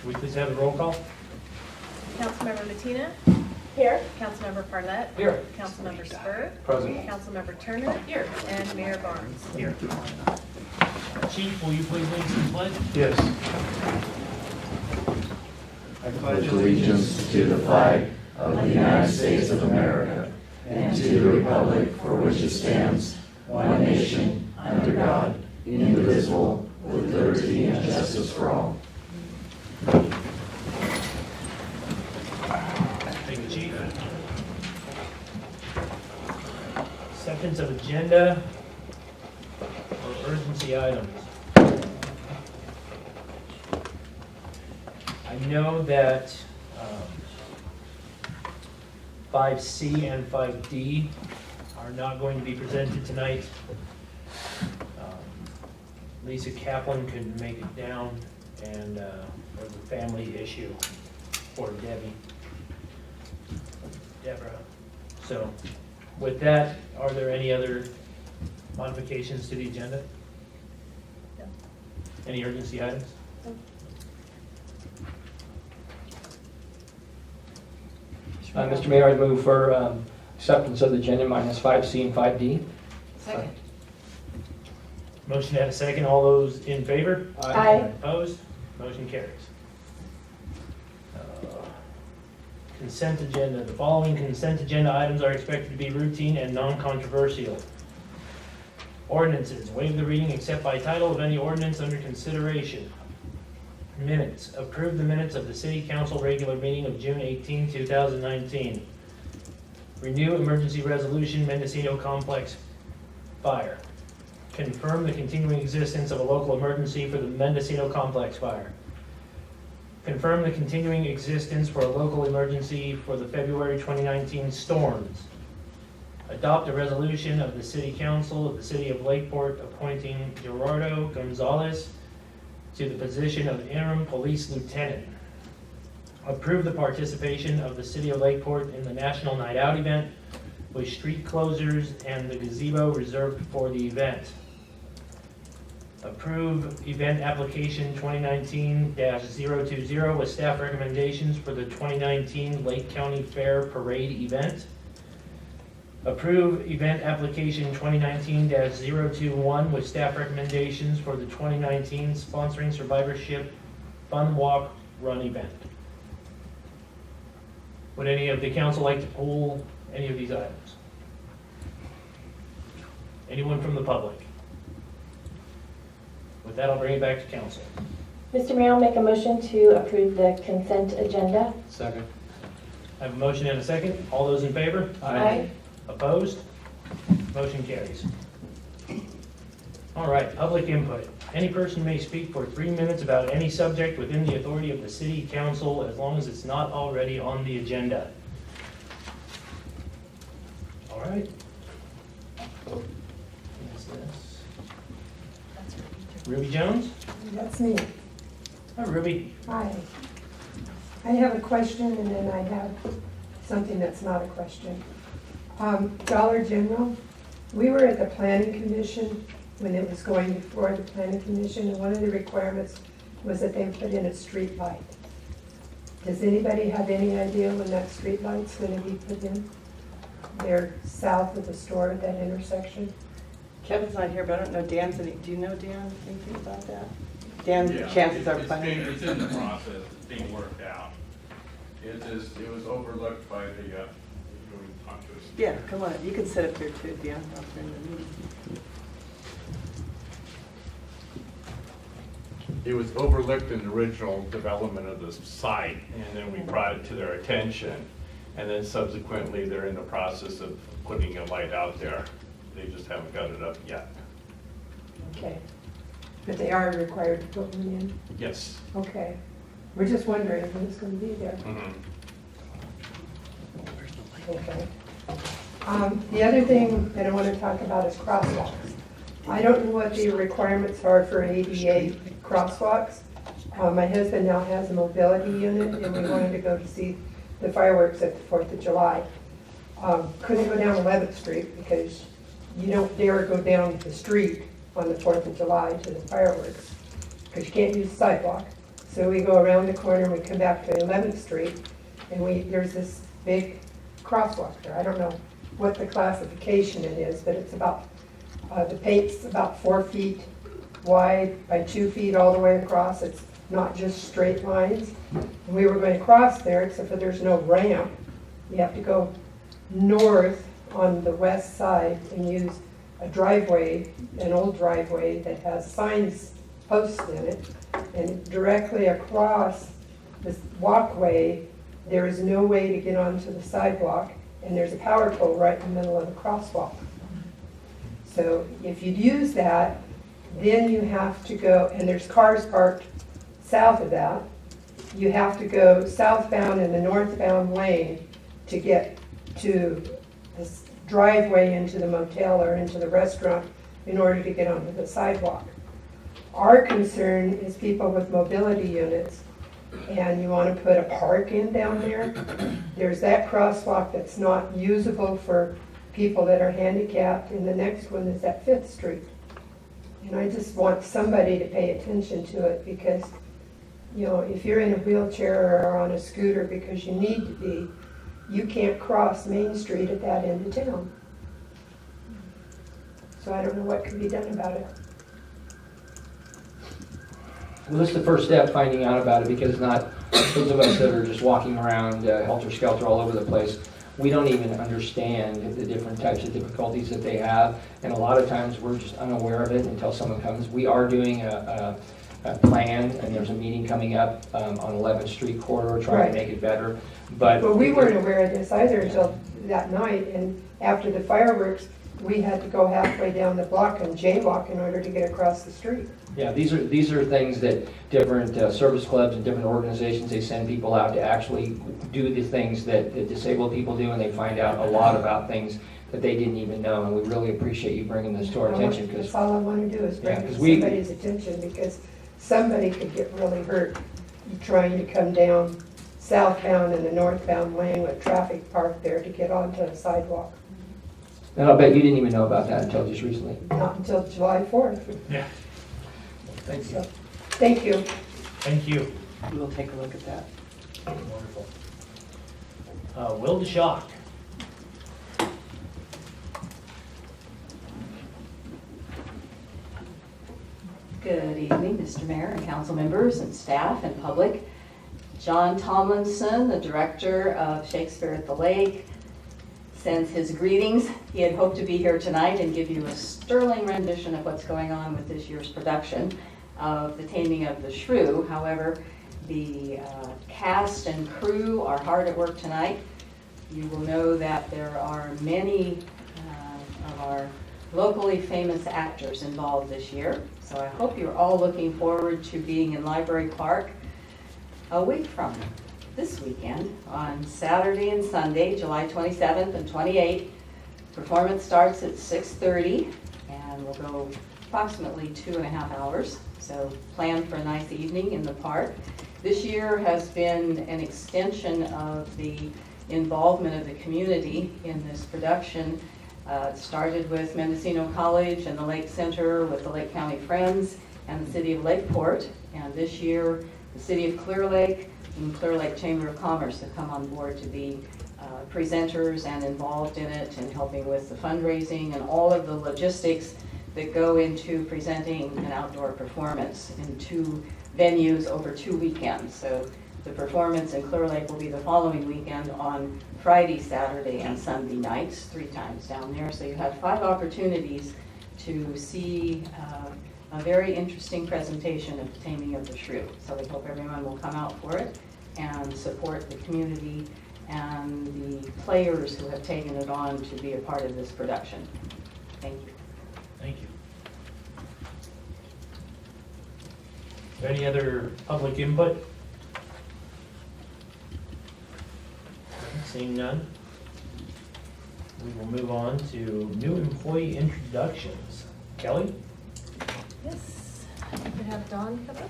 Can we please have a roll call? Councilmember Matina? Here. Councilmember Parlett? Here. Councilmember Spur? Present. Councilmember Turner? Here. And Mayor Barnes? Here. Chief, will you please lead us in the pledge? Yes. I pledge allegiance to the flag of the United States of America and to the republic for which it stands, one nation, under God, indivisible, with liberty and justice for all. Thank you, Chief. Acceptance of agenda or urgency items. I know that 5C and 5D are not going to be presented tonight. Lisa Kaplan couldn't make it down, and there's a family issue for Deborah. So with that, are there any other modifications to the agenda? No. Any urgency items? No. Mr. Mayor, I move for acceptance of the agenda minus 5C and 5D. Second. Motion and a second. All those in favor? Aye. Opposed? Motion carries. Consent agenda. The following consent agenda items are expected to be routine and non-controversial. Ordinances. Waive the reading except by title of any ordinance under consideration. Minutes. Approve the minutes of the City Council regular meeting of June 18, 2019. Renew emergency resolution Mendocino Complex Fire. Confirm the continuing existence of a local emergency for the Mendocino Complex Fire. Confirm the continuing existence for a local emergency for the February 2019 storms. Adopt a resolution of the City Council of the City of Lakeport appointing Gerardo Gonzalez to the position of interim police lieutenant. Approve the participation of the City of Lakeport in the National Night Out event with street closures and the gazebo reserved for the event. Approve event application 2019-020 with staff recommendations for the 2019 Lake County Fair Parade event. Approve event application 2019-021 with staff recommendations for the 2019 Sponsoring Survivorship Fun Walk Run event. Would any of the council like to pull any of these items? Anyone from the public? With that, I'll bring it back to council. Mr. Mayor, I'll make a motion to approve the consent agenda. Second. I have a motion and a second. All those in favor? Aye. Opposed? Motion carries. All right, public input. Any person may speak for 3 minutes about any subject within the authority of the city council as long as it's not already on the agenda. All right. What is this? Ruby Jones? That's me. Hi, Ruby. Hi. I have a question and then I have something that's not a question. Dollar General, we were at the Planning Commission when it was going before the Planning Commission, and one of the requirements was that they put in a street light. Does anybody have any idea when that street light's going to be put in? They're south of the store at that intersection. Kevin's not here, but I don't know Dan's any, do you know Dan, anything about that? Dan, chances are fine. It's in the process, it's being worked out. It was overlooked by the, Yeah, come on, you can sit up here too, Dan, out there in the meeting. It was overlooked in the original development of the site, and then we brought it to their attention. And then subsequently, they're in the process of putting a light out there. They just haven't got it up yet. Okay. But they are required to put one in? Yes. Okay. We're just wondering when it's going to be there. Okay. The other thing that I want to talk about is crosswalks. I don't know what the requirements are for ADA crosswalks. My husband now has a mobility unit, and we wanted to go to see the fireworks at the 4th of July. Couldn't go down 11th Street because you don't dare go down the street on the 4th of July to the fireworks because you can't use the sidewalk. So we go around the corner and we come back to 11th Street, and there's this big crosswalk there. I don't know what the classification it is, but it's about, the paint's about 4 feet wide by 2 feet all the way across. It's not just straight lines. And we were going to cross there, except for there's no ramp. You have to go north on the west side and use a driveway, an old driveway that has signs, posts in it. And directly across this walkway, there is no way to get onto the sidewalk, and there's a power pole right in the middle of the crosswalk. So if you'd use that, then you have to go, and there's cars parked south of that. You have to go southbound in the northbound lane to get to this driveway into the motel or into the restaurant in order to get onto the sidewalk. Our concern is people with mobility units, and you want to put a park in down there. There's that crosswalk that's not usable for people that are handicapped, and the next one is at 5th Street. And I just want somebody to pay attention to it, because, you know, if you're in a wheelchair or on a scooter because you need to be, you can't cross Main Street at that end of town. So I don't know what can be done about it. Well, this is the first step, finding out about it, because not those of us that are just walking around helter-skelter all over the place, we don't even understand the different types of difficulties that they have, and a lot of times we're just unaware of it until someone comes. We are doing a plan, and there's a meeting coming up on 11th Street corridor trying Right. to make it better. But Well, we weren't aware of this either until that night, and after the fireworks, we had to go halfway down the block and jaywalk in order to get across the street. yeah, these are things that different service clubs and different organizations, they send people out to actually do the things that disabled people do, and they find out a lot about things that they didn't even know, and we really appreciate you bringing this to our attention, because That's all I want to do is bring Yeah, it 'cause to we- somebody's attention, because somebody could get really hurt trying to come down southbound in the northbound lane with traffic parked there to get onto the sidewalk. and I'll bet you didn't even know about that until just recently. Not until July 4th. Yeah. Thank you. So, thank you. Thank you. We'll take a look at that. Wonderful. Will DeShock. Good evening, Mr. Mayor and council members and staff and public. John Tomlinson, the director of Shakespeare at the Lake, sends his greetings. He had hoped to be here tonight and give you a sterling rendition of what's going on with this year's production of The Taming of the Shrew. However, the cast and crew are hard at work tonight. You will know that there are many of our locally famous actors involved this year. So I hope you're all looking forward to being in Library Park a week from this weekend on Saturday and Sunday, July 27th and 28th. Performance starts at 6:30 and will go approximately 2.5 hours. So plan for a nice evening in the park. This year has been an extension of the involvement of the community in this production. It started with Mendocino College and the Lake Center with the Lake County Friends and the City of Lakeport. And this year, the City of Clear Lake and Clear Lake Chamber of Commerce have come on board to be presenters and involved in it and helping with the fundraising and all of the logistics that go into presenting an outdoor performance in 2 venues over 2 weekends. So the performance in Clear Lake will be the following weekend on Friday, Saturday, and Sunday nights, 3 times down there. So you have 5 opportunities to see a very interesting presentation of The Taming of the Shrew. So we hope everyone will come out for it and support the community and the players who have taken it on to be a part of this production. Thank you. Thank you. Any other public input? Seeing none, we will move on to new employee introductions. Kelly? Yes. We have Dawn come up.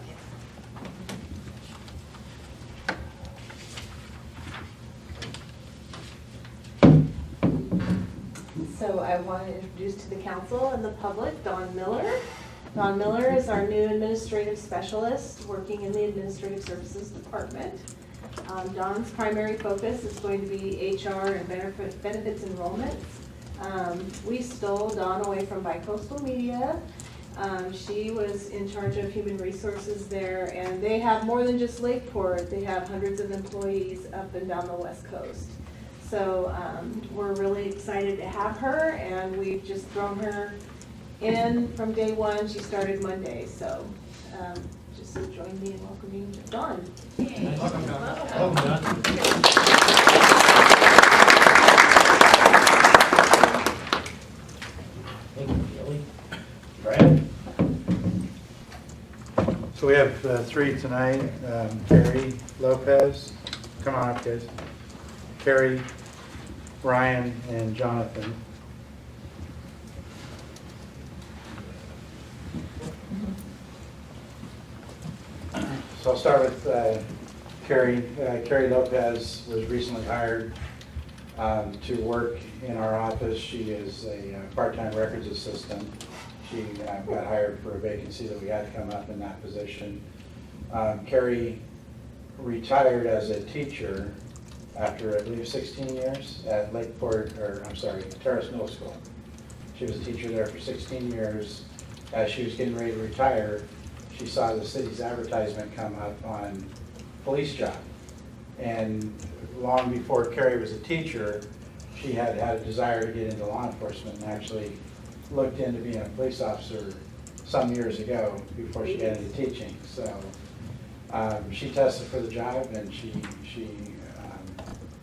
So I want to introduce to the council and the public Dawn Miller. Don Miller is our new administrative specialist working in the Administrative Services Department. Don's primary focus is going to be HR and benefits enrollment. We stole Dawn away from Bicoastal Media. She was in charge of human resources there, and they have more than just Lakeport. They have hundreds of employees up and down the West Coast. So we're really excited to have her, and we've just thrown her in from day one. She started Monday, so just join me in welcoming Dawn. Welcome, John. Thank you, Kelly. Brad? So we have three tonight. Carrie Lopez, come on up, guys. Carrie, Ryan, and Jonathan. So I'll start with Carrie. Carrie Lopez was recently hired to work in our office. She is a part-time records assistant. She got hired for a vacancy that we had come up in that position. Carrie retired as a teacher after, I believe, 16 years at Lakeport, or I'm sorry, Terrace Middle School. She was a teacher there for 16 years. As she was getting ready to retire, she saw the city's advertisement come up on police job. And long before Carrie was a teacher, she had had a desire to get into law enforcement and actually looked into being a police officer some years ago before she got into teaching. So she tested for the job, and she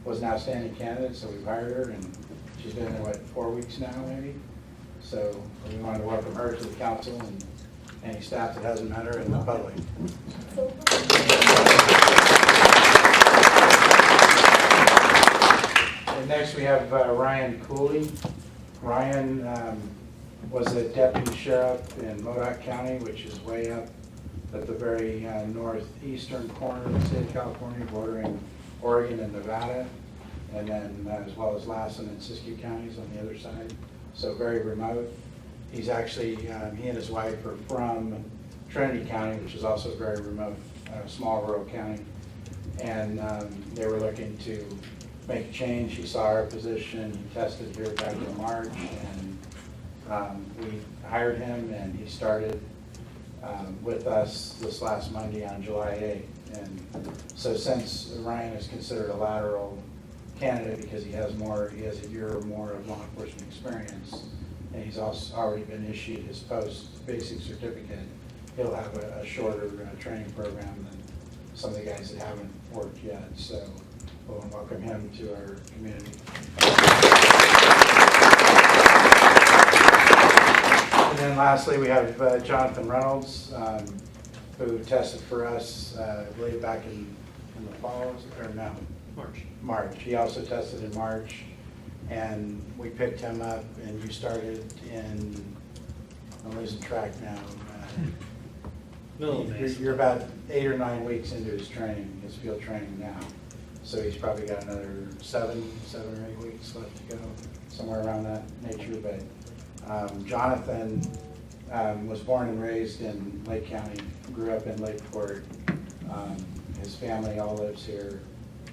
was an outstanding candidate, so we've hired her, and she's been there, 4 weeks now, maybe? So we wanted to welcome her to the council and any staff that hasn't met her and the public. And next we have Ryan Cooley. Ryan was a deputy sheriff in Modoc County, which is way up at the very northeastern corner of the state of California, bordering Oregon and Nevada, and then as well as Lassen and Siskiyou counties on the other side, so very remote. He's actually, he and his wife are from Trinity County, which is also a very remote, small rural county, and they were looking to make a change. He saw our position, he tested here back in March, and we hired him, and he started with us this last Monday on July 8th. And so since Ryan is considered a lateral candidate because he has a year or more of law enforcement experience, and he's also already been issued his post-basic certificate, he'll have a shorter training program than some of the guys that haven't worked yet. So we'll welcome him to our community. And then lastly, we have Jonathan Reynolds, who tested for us, I believe back in the fall, or no? March. He also tested in March, and we picked him up, and you started in, I'm losing track now. You're about 8 or 9 weeks into his training, his field training now. So he's probably got another 7 or 8 weeks left to go, somewhere around that nature. But Jonathan was born and raised in Lake County, grew up in Lakeport. His family all lives here.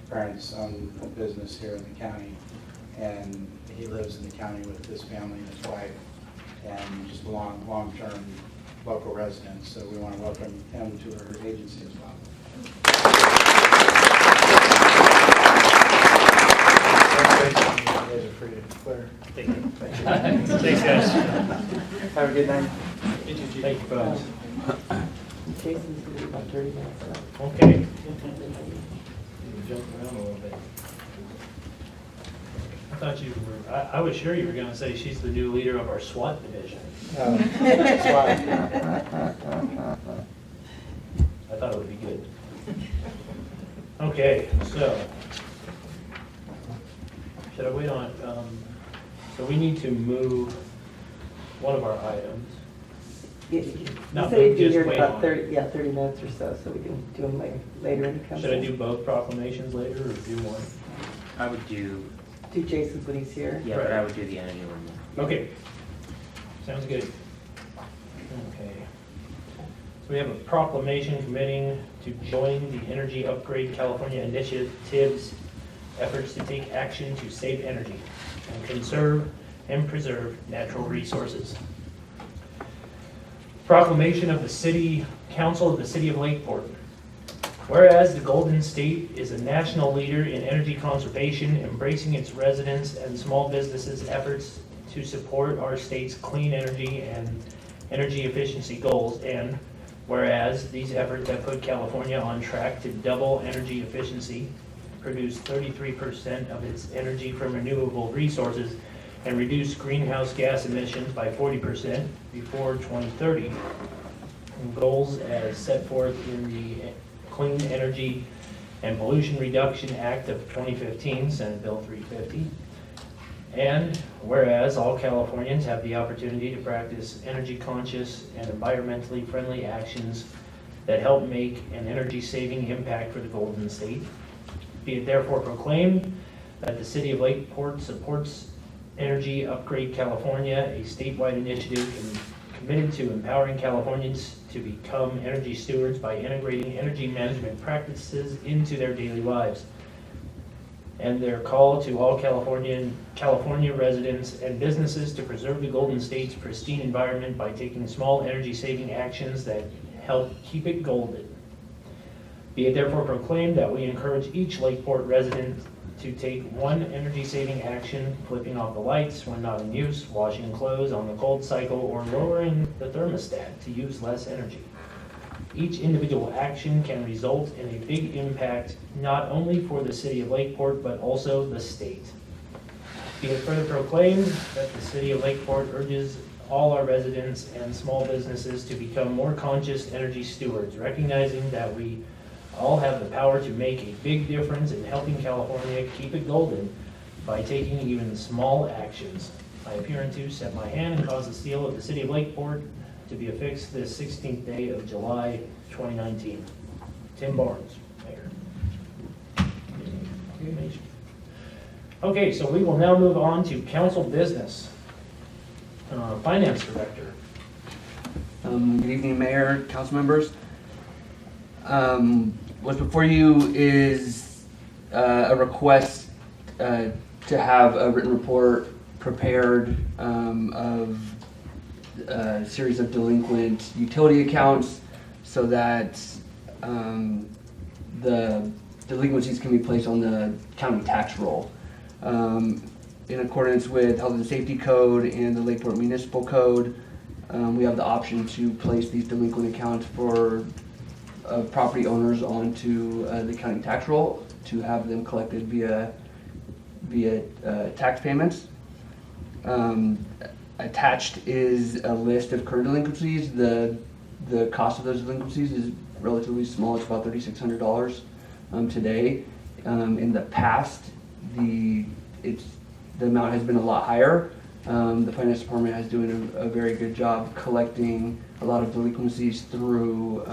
Parents own a business here in the county, and he lives in the county with his family and his wife, and just a long-term local resident. So we want to welcome him to our agency as well. You guys are free to clear. Thank you. Thanks, guys. Have a good night. Thank you, folks. Jason's gonna be about 30 minutes now. Okay. Jump around a little bit. I thought you were, I was sure you were gonna say she's the new leader of our SWAT division. That's why. I thought it would be good. Okay, so, should I wait on, so we need to move one of our items. No, Say just you're wait about on 30 minutes or so we can do them later in the council. Should I do both proclamations later or do one? I would do, Do Jason's when he's here? yeah, but I would do the energy one. Okay, sounds good. Okay. We have a proclamation committing to join the Energy Upgrade California Initiative's efforts to take action to save energy and conserve and preserve natural resources. Proclamation of the City Council of the City of Lakeport. Whereas the Golden State is a national leader in energy conservation, embracing its residents and small businesses' efforts to support our state's clean energy and energy efficiency goals, and whereas these efforts have put California on track to double energy efficiency, produce 33% of its energy from renewable resources, and reduce greenhouse gas emissions by 40% before 2030, goals as set forth in the Clean Energy and Pollution Reduction Act of 2015, Senate Bill 350. And whereas all Californians have the opportunity to practice energy conscious and environmentally friendly actions that help make an energy saving impact for the Golden State, be it therefore proclaimed that the City of Lakeport supports Energy Upgrade California, a statewide initiative committed to empowering Californians to become energy stewards by integrating energy management practices into their daily lives. And their call to all California residents and businesses to preserve the Golden State's pristine environment by taking small energy-saving actions that help keep it golden. Be it therefore proclaimed that we encourage each Lakeport resident to take one energy-saving action, flipping off the lights when not in use, washing clothes on the cold cycle, or lowering the thermostat to use less energy. Each individual action can result in a big impact, not only for the City of Lakeport, but also the state. Be it further proclaimed that the City of Lakeport urges all our residents and small businesses to become more conscious energy stewards, recognizing that we all have the power to make a big difference in helping California keep it golden by taking even small actions. I appear to set my hand and cause the seal of the City of Lakeport to be affixed this 16th day of July 2019. Tim Barnes, Mayor. Okay, so we will now move on to council business. Finance Director. Good evening, Mayor, council members. What's before you is a request to have a written report prepared of a series of delinquent utility accounts so that the delinquencies can be placed on the county tax roll. In accordance with Health and Safety Code and the Lakeport Municipal Code, we have the option to place these delinquent accounts for property owners onto the county tax roll to have them collected via tax payments. Attached is a list of current delinquencies. The cost of those delinquencies is relatively small. It's about $3,600 today. In the past, the amount has been a lot higher. The finance department has doing a very good job collecting a lot of delinquencies through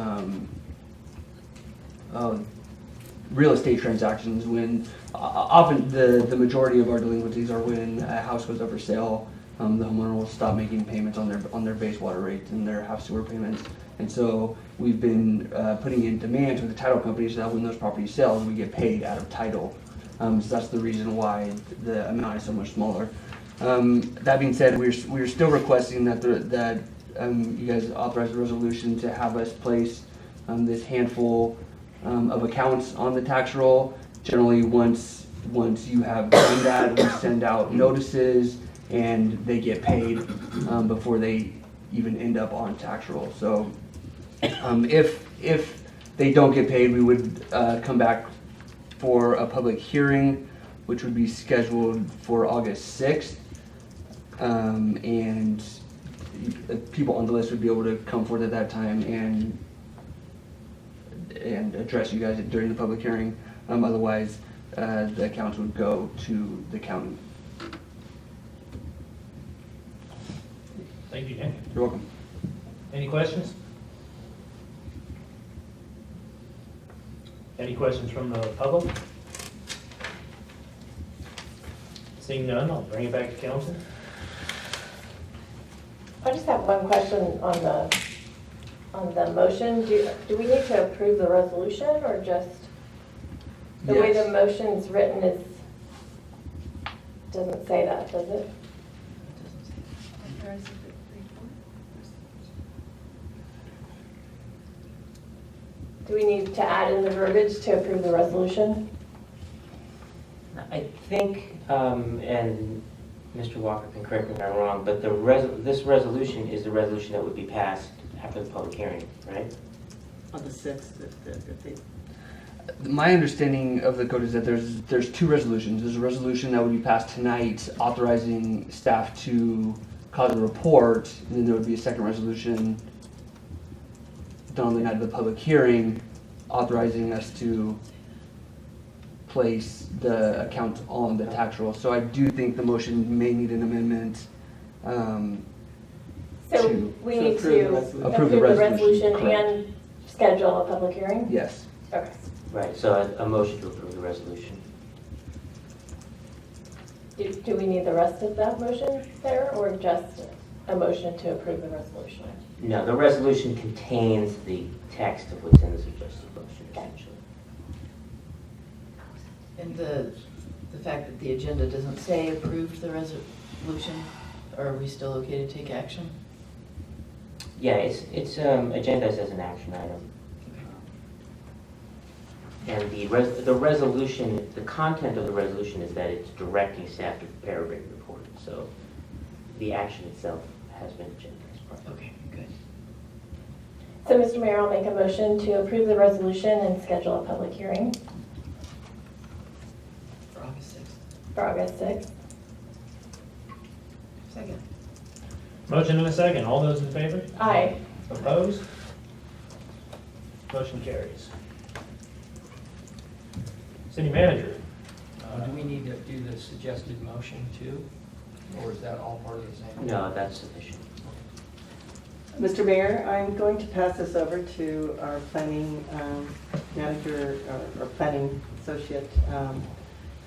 real estate transactions. When often the majority of our delinquencies are when a house goes up for sale. The homeowner will stop making payments on their base water rates and their half sewer payments. And so we've been putting in demands with the title companies so that when those properties sell, we get paid out of title. So that's the reason why the amount is so much smaller. That being said, we're still requesting that you guys authorize a resolution to have us place this handful of accounts on the tax roll. Generally, once you have done that, we send out notices and they get paid before they even end up on tax roll. So if they don't get paid, we would come back for a public hearing, which would be scheduled for August 6th. And people on the list would be able to come forward at that time and address you guys during the public hearing. Otherwise, the accounts would go to the county. Thank you, Nick. You're welcome. Any questions? Any questions from the public? Seeing none, I'll bring it back to council. I just have one question on on the motion, do we need to approve the resolution or just the way Yes. the motion's written is, doesn't say that, does it? Do we need to add in the verbiage to approve the resolution? I think, and Mr. Walker can correct me if I'm wrong, but this resolution is the resolution that would be passed after the public hearing, right? On the 6th, if they, My understanding of the code is that there's two resolutions. There's a resolution that would be passed tonight authorizing staff to cause a report, and then there would be a second resolution done on the night of the public hearing authorizing us to place the account on the tax roll. So I do think the motion may need an amendment. So To we need approve to the resolution. approve the resolution correct. and schedule a public hearing? Yes. Okay. Right, so a motion to approve the resolution. Do we need the rest of that motion there, or just a motion to approve the resolution? No, the resolution contains the text of what's in the suggested motion, essentially. And the fact that the agenda doesn't say approved the resolution, are we still okay to take action? Yeah, it's agendized as an action item. And the resolution, the content of the resolution is that it's directing staff to prepare a written report. So the action itself has been agendized. Okay, good. So, Mr. Mayor, I'll make a motion to approve the resolution and schedule a public hearing For August 6th. for August 6th. Second. Motion and a second. All those in favor? Aye. Opposed? Motion carries. City manager. Do we need to do the suggested motion too? Or is that all part of the same? No, that's sufficient. Mr. Mayor, I'm going to pass this over to our planning manager, or planning associate,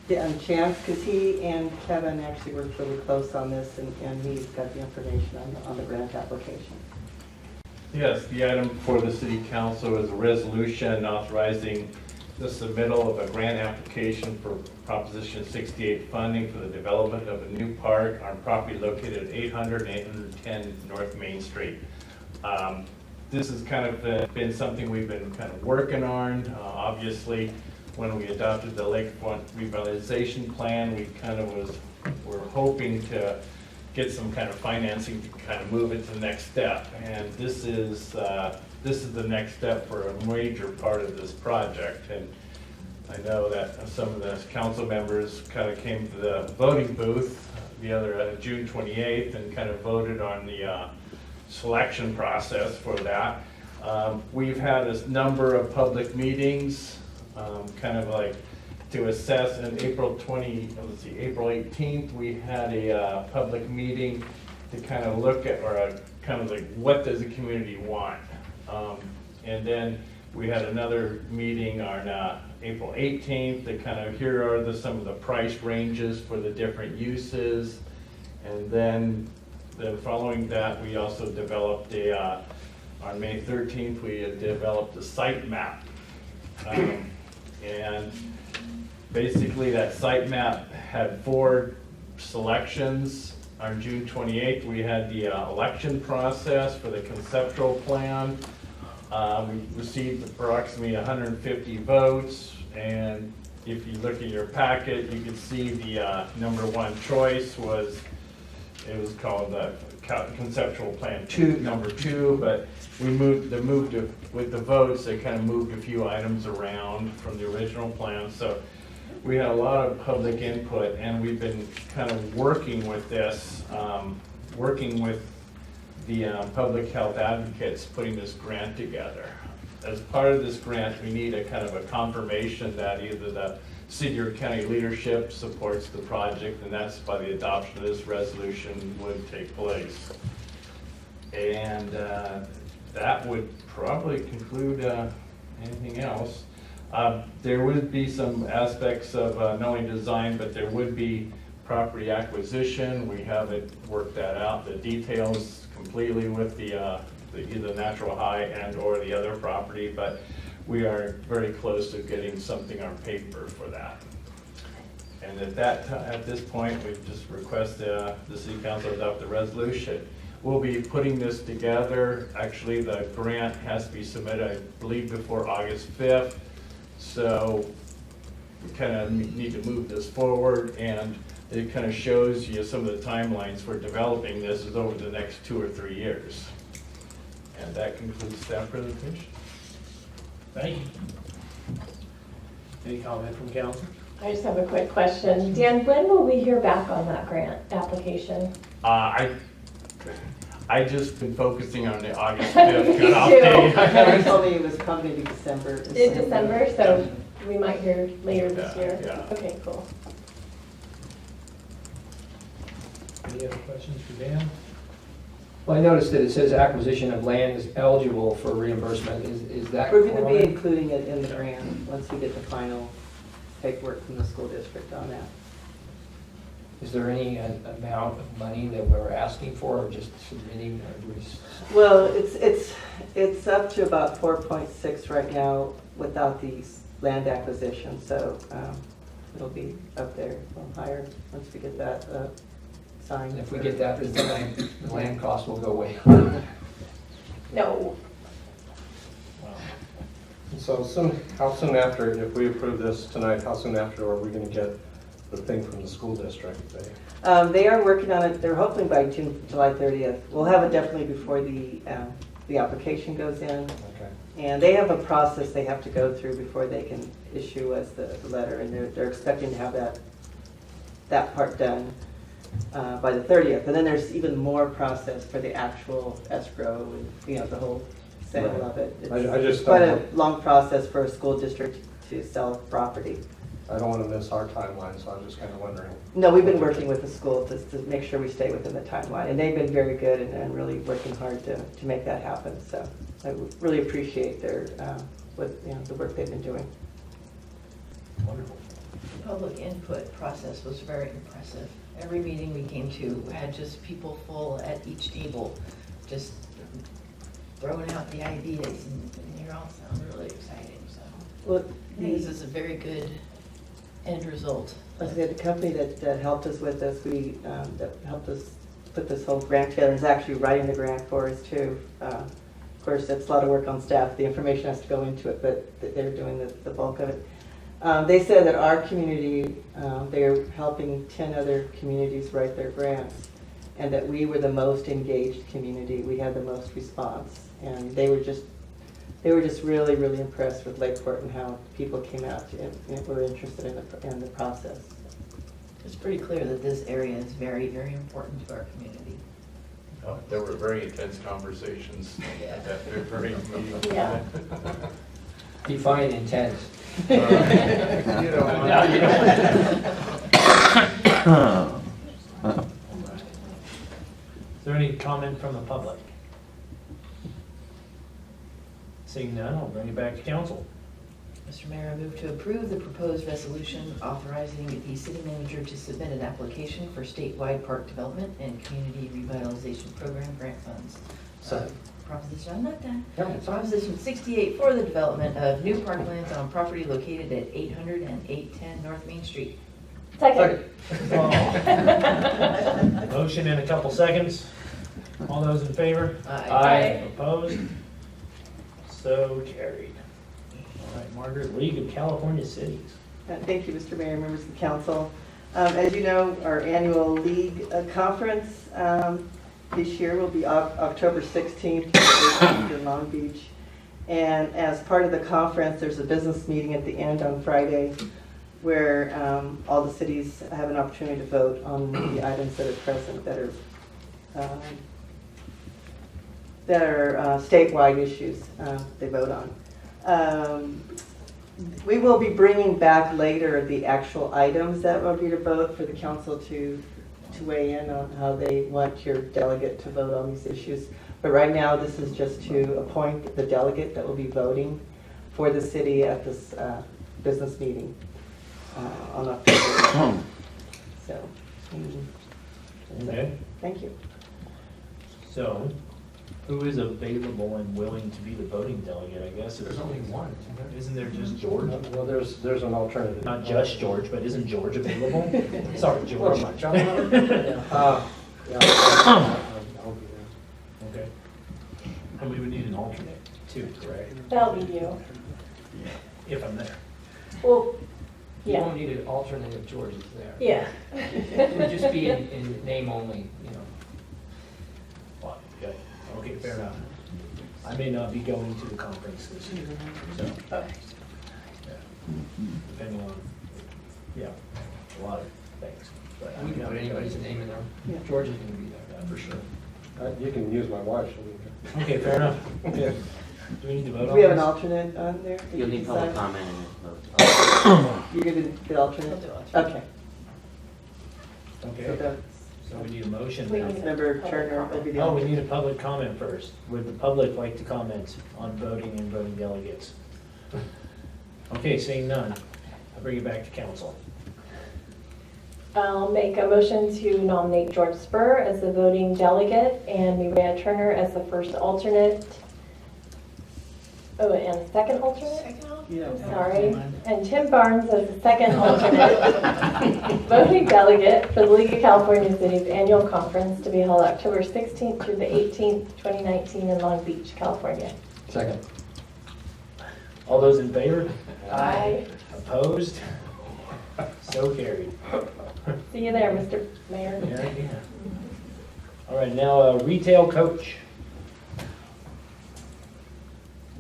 Dan Chance, because he and Kevin actually worked really close on this, and he's got the information on the grant application. Yes, the item for the city council is a resolution authorizing the submittal of a grant application for Proposition 68 funding for the development of a new park on property located at 800 and 810 North Main Street. This has kind of been something we've been kind of working on. Obviously, when we adopted the Lakeport revitalization plan, we kind of were hoping to get some kind of financing to kind of move it to the next step. And this is the next step for a major part of this project. And I know that some of the council members kind of came to the voting booth the other June 28th and kind of voted on the selection process for that. We've had a number of public meetings, kind of like to assess. And April 18th, we had a public meeting to kind of look at, or kind of like, what does the community want? And then we had another meeting on April 18th to kind of here are some of the price ranges for the different uses. And then following that, we also developed on May 13th, we had developed a site map. And basically that site map had 4 selections. On June 28th, we had the election process for the conceptual plan. We received approximately 150 votes, and if you look at your packet, you can see the number 1 choice was called the conceptual plan number 2, but with the votes, they kind of moved a few items around from the original plan. So we had a lot of public input, and we've been kind of working with this, working with the public health advocates, putting this grant together. As part of this grant, we need a kind of a confirmation that either the city or county leadership supports the project, and that's by the adoption of this resolution would take place. And that would probably conclude anything else. There would be some aspects of not only design, but there would be property acquisition. We haven't worked that out, the details completely with the either Natural High and or the other property, but we are very close to getting something on paper for that. And at this point, we just request the city council adopt the resolution. We'll be putting this together. Actually, the grant has to be submitted, I believe, before August 5th. So we kind of need to move this forward, and it kind of shows you some of the timelines for developing this is over the next 2 or 3 years. And that concludes staff presentation. Thank you. Any comment from council? I just have a quick question. Dan, when will we hear back on that grant application? I just been focusing on the August Me 5th too. update. Kevin told me it was probably December. In December, so we might hear later this Yeah, year? yeah. Okay, cool. Any other questions for Dan? Well, I noticed that it says acquisition of land is eligible for reimbursement. Is that We're going to be correct? including it in the grant once we get the final paperwork from the school district on that. Is there any amount of money that we're asking for, or just submitting, or do we? Well, it's up to about 4.6 right now without the land acquisition, so it'll be up there or higher once we get that signed. And if we get that, then the land cost will go away. No. So how soon after, if we approve this tonight, how soon after are we going to get the thing from the school district? They are working on it. They're hoping by July 30th. We'll have it definitely before the application goes in. Okay. And they have a process they have to go through before they can issue us the letter, and they're expecting to have that part done by the 30th. And then there's even more process for the actual escrow and the whole sale Right. of it. It's I just quite don't a long process for a school district to sell property. I don't want to miss our timeline, so I'm just kind of wondering. No, we've been working with the school to make sure we stay within the timeline, and they've been very good and really working hard to make that happen. So I really appreciate their the work they've been doing. Wonderful. The public input process was very impressive. Every meeting we came to had just people full at each table, just throwing out the ideas, and they all sound really exciting, so. Well, I think this is a very good end result. Like I said, the company that helped us with this, that helped us put this whole grant together, is actually writing the grant for us too. Of course, it's a lot of work on staff. The information has to go into it, but they're doing the bulk of it. They said that our community, they're helping 10 other communities write their grants, and that we were the most engaged community. We had the most response, and they were just really, really impressed with Lakeport and how people came out and were interested in the process. It's pretty clear that this area is very, very important to our community. There were very intense conversations at that very meeting. Yeah. Define intense. You know, Is there any comment from the public? Seeing none, I'll bring it back to council. Mr. Mayor, I move to approve the proposed resolution authorizing the city manager to submit an application for statewide park development and community revitalization program grant funds. Proposition, I'm not done. Yeah, it's fine. Proposition 68 for the development of new parklands on property located at 800 and 810 North Main Street. Second. Motion in a couple seconds. All those in favor? Aye. Opposed? So carried. All right, Margaret, League of California Cities. Thank you, Mr. Mayor, members of the council. As you know, our annual league conference this year will be October 16th in Long Beach. And as part of the conference, there's a business meeting at the end on Friday where all the cities have an opportunity to vote on the items that are present that are statewide issues they vote on. We will be bringing back later the actual items that will be to vote for the council to weigh in on how they want your delegate to vote on these issues. But right now, this is just to appoint the delegate that will be voting for the city at this business meeting on October. So, Okay, thank you. so Who is available and willing to be the voting delegate, I guess? There's only one. Isn't there just George? Well, there's an alternative. Not just George, but isn't George available? Sorry, What George. am I, John Oliver? Yeah, I'll be there. Okay. And we would need an alternate too, correct? That'll be you. If I'm there. Well, You yeah, won't need an alternate if George is there. yeah. It would just be in name only, you know. Well, okay, fair enough. I may not be going to the conference this year, so. Okay. Yeah. Depending on, a lot of things. But We can put anybody's name in there. Yeah. George is gonna be there. Yeah, for sure. You can use my wife, she'll be there. Okay, fair enough. Okay. Do we need to vote on Do we have an this? alternate on there? Did You'll you need public decide? comment and then vote. You're gonna do the alternate? I'll do alternate. Okay. So Okay, that's so we need a motion. We now. need a Member public Turner comment. will be the Oh, we alternate. need a public comment first. Would the public like to comment on voting and voting delegates? Okay, seeing none, I'll bring it back to council. I'll make a motion to nominate George Spur as the voting delegate and Mireya Turner as the first alternate. Oh, and a second alternate? Yeah. Sorry. And Tim Barnes as the second alternate voting delegate for the League of California Cities Annual Conference to be held October 16th through the 18th, 2019 in Long Beach, California. Second. All those in favor? Aye. Opposed? So carried. See you there, Mr. Mayor. Yeah. All right, now retail coach.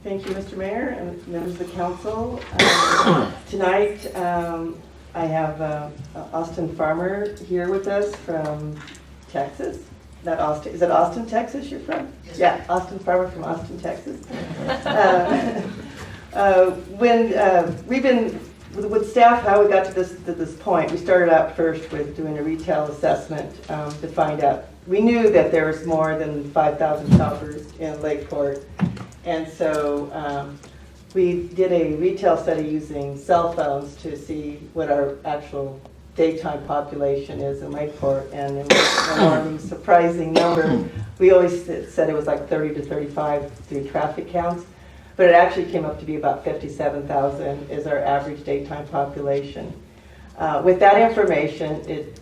Thank you, Mr. Mayor and members of the council. Tonight, I have Austin Farmer here with us from Texas. Is that Austin, Texas you're from? Yeah, Austin Farmer from Austin, Texas. When we've been, with staff, how we got to this point, we started out first with doing a retail assessment to find out. We knew that there was more than 5,000 shoppers in Lakeport. And so we did a retail study using cell phones to see what our actual daytime population is in Lakeport, and it was an alarming, surprising number. We always said it was like 30 to 35 through traffic counts, but it actually came up to be about 57,000 is our average daytime population. With that information, it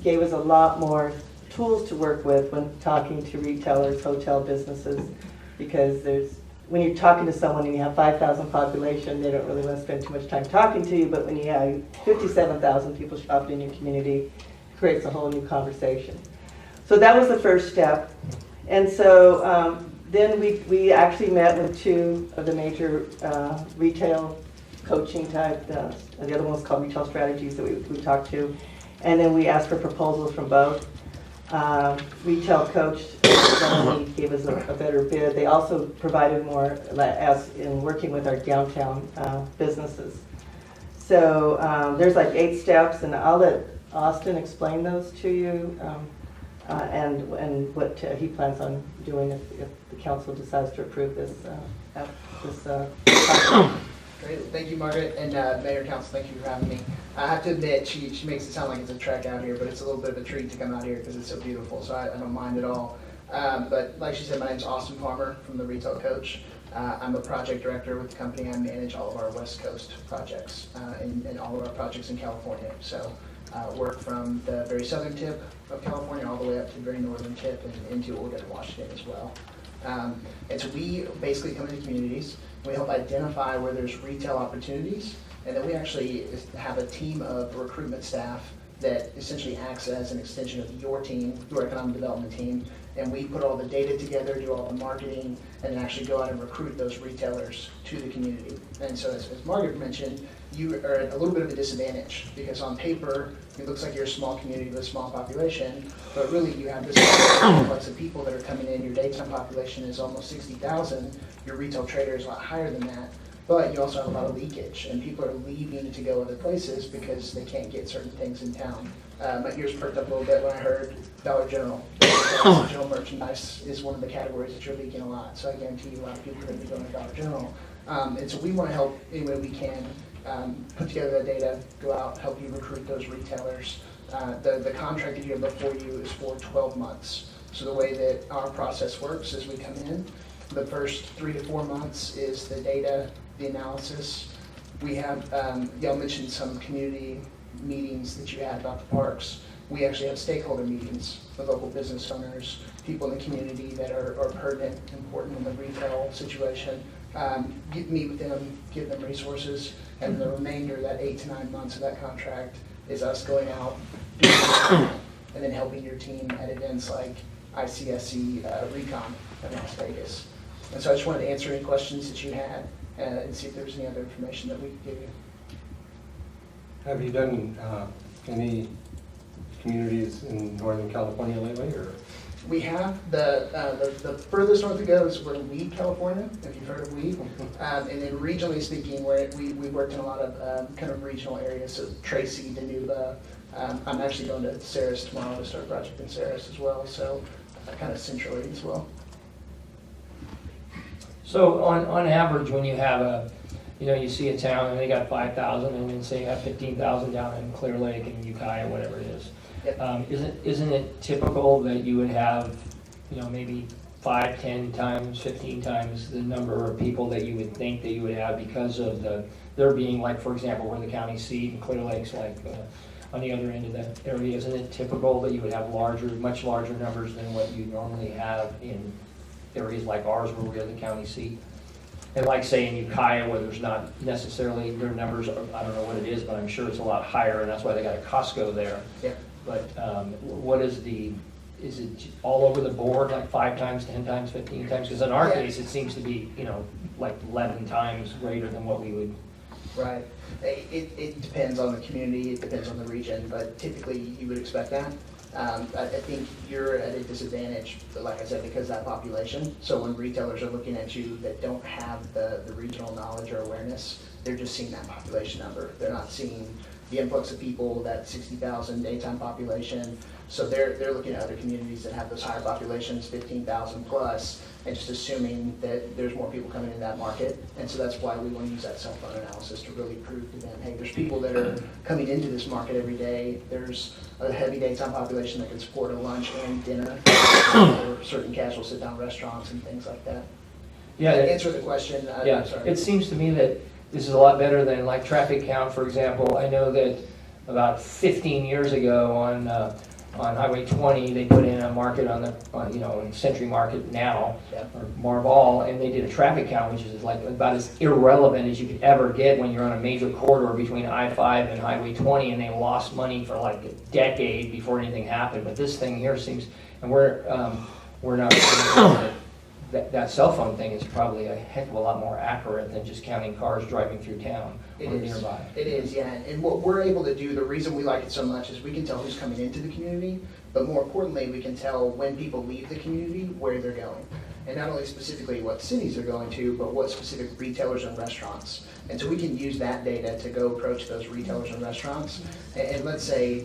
gave us a lot more tools to work with when talking to retailers, hotel businesses, because when you're talking to someone and you have 5,000 population, they don't really want to spend too much time talking to you, but when you have 57,000 people shopping in your community, it creates a whole new conversation. So that was the first step. And so then we actually met with two of the major retail coaching type, the other one was called Retail Strategies that we talked to. And then we asked for proposals from both. Retail Coach gave us a better bid. They also provided more as in working with our downtown businesses. So there's like 8 steps, and I'll let Austin explain those to you and what he plans on doing if the council decides to approve this. Great, thank you, Margaret, and Mayor Council, thank you for having me. I have to admit, she makes it sound like it's a trek out here, but it's a little bit of a treat to come out here because it's so beautiful, so I don't mind at all. But like she said, my name's Austin Farmer from the Retail Coach. I'm a project director with the company. I manage all of our West Coast projects and all of our projects in California. So work from the very southern tip of California all the way up to the very northern tip and into Oregon and Washington as well. And so we basically come into communities. We help identify where there's retail opportunities, and then we actually have a team of recruitment staff that essentially acts as an extension of your team, your economic development team, and we put all the data together, do all the marketing, and then actually go out and recruit those retailers to the community. And so as Margaret mentioned, you are at a little bit of a disadvantage because on paper, it looks like you're a small community with a small population, but really you have this complex of people that are coming in. Your daytime population is almost 60,000. Your retail trader is a lot higher than that, but you also have a lot of leakage, and people are leaving to go other places because they can't get certain things in town. My ears perked up a little bit when I heard Dollar General. General merchandise is one of the categories that you're leaking a lot, so I guarantee you a lot of people are going to be going to Dollar General. And so we want to help any way we can. Put together the data, go out, help you recruit those retailers. The contract that you have before you is for 12 months. So the way that our process works is we come in, the first 3 to 4 months is the data, the analysis. We have, y'all mentioned some community meetings that you had about the parks. We actually have stakeholder meetings with local business owners, people in the community that are pertinent, important in the retail situation. Meet with them, give them resources, and the remainder, that 8 to 9 months of that contract, is us going out, doing and then helping your team at events like ICSC Recon in Las Vegas. And so I just wanted to answer any questions that you had and see if there was any other information that we could give you. Have you done any communities in Northern California lately, or? We have the furthest north it goes, we're in Weed, California, if you've heard of Weed. And then regionally speaking, we worked in a lot of kind of regional areas, so Tracy, Danuba. I'm actually going to Saris tomorrow to start a project in Saris as well, so kind of centrally as well. So on average, when you have you see a town and they got 5,000 and then say you have 15,000 down in Clear Lake and Ukiah, whatever it is. Yep. Isn't it typical that you would have, maybe 5, 10 times, 15 times the number of people that you would think that you would have because of there being, like, for example, where the county seat and Clear Lake's like on the other end of the area? Isn't it typical that you would have much larger numbers than what you normally have in areas like ours where we are the county seat? And like say in Ukiah, where there's not necessarily, their numbers, I don't know what it is, but I'm sure it's a lot higher, and that's why they got a Costco there. Yeah. But what is it all over the board, like 5 times, 10 times, 15 times? Because in our case, it seems to be, like 11 times greater than what we would. Right. It depends on the community, it depends on the region, but typically you would expect that. I think you're at a disadvantage, like I said, because of that population. So when retailers are looking at you that don't have the regional knowledge or awareness, they're just seeing that population number. They're not seeing the influx of people, that 60,000 daytime population. So they're looking at other communities that have those higher populations, 15,000 plus, and just assuming that there's more people coming in that market. And so that's why we want to use that cell phone analysis to really prove to them, hey, there's people that are coming into this market every day. There's a heavy daytime population that can support a lunch and dinner or certain casual sit-down restaurants and things like that. Yeah. To answer the question, Yeah, I'm sorry. it seems to me that this is a lot better than like traffic count, for example. I know that about 15 years ago on Highway 20, they put in a market in Century Market now, or Marval, and they did a traffic count, which is like about as irrelevant as you could ever get when you're on a major corridor between I-5 and Highway 20, and they lost money for like a decade before anything happened. But this thing here seems, and we're not. That cell phone thing is probably a heck of a lot more accurate than just counting cars driving through town or nearby. It is, yeah. And what we're able to do, the reason we like it so much is we can tell who's coming into the community, but more importantly, we can tell when people leave the community, where they're going. And not only specifically what cities they're going to, but what specific retailers and restaurants. And so we can use that data to go approach those retailers and restaurants. And let's say,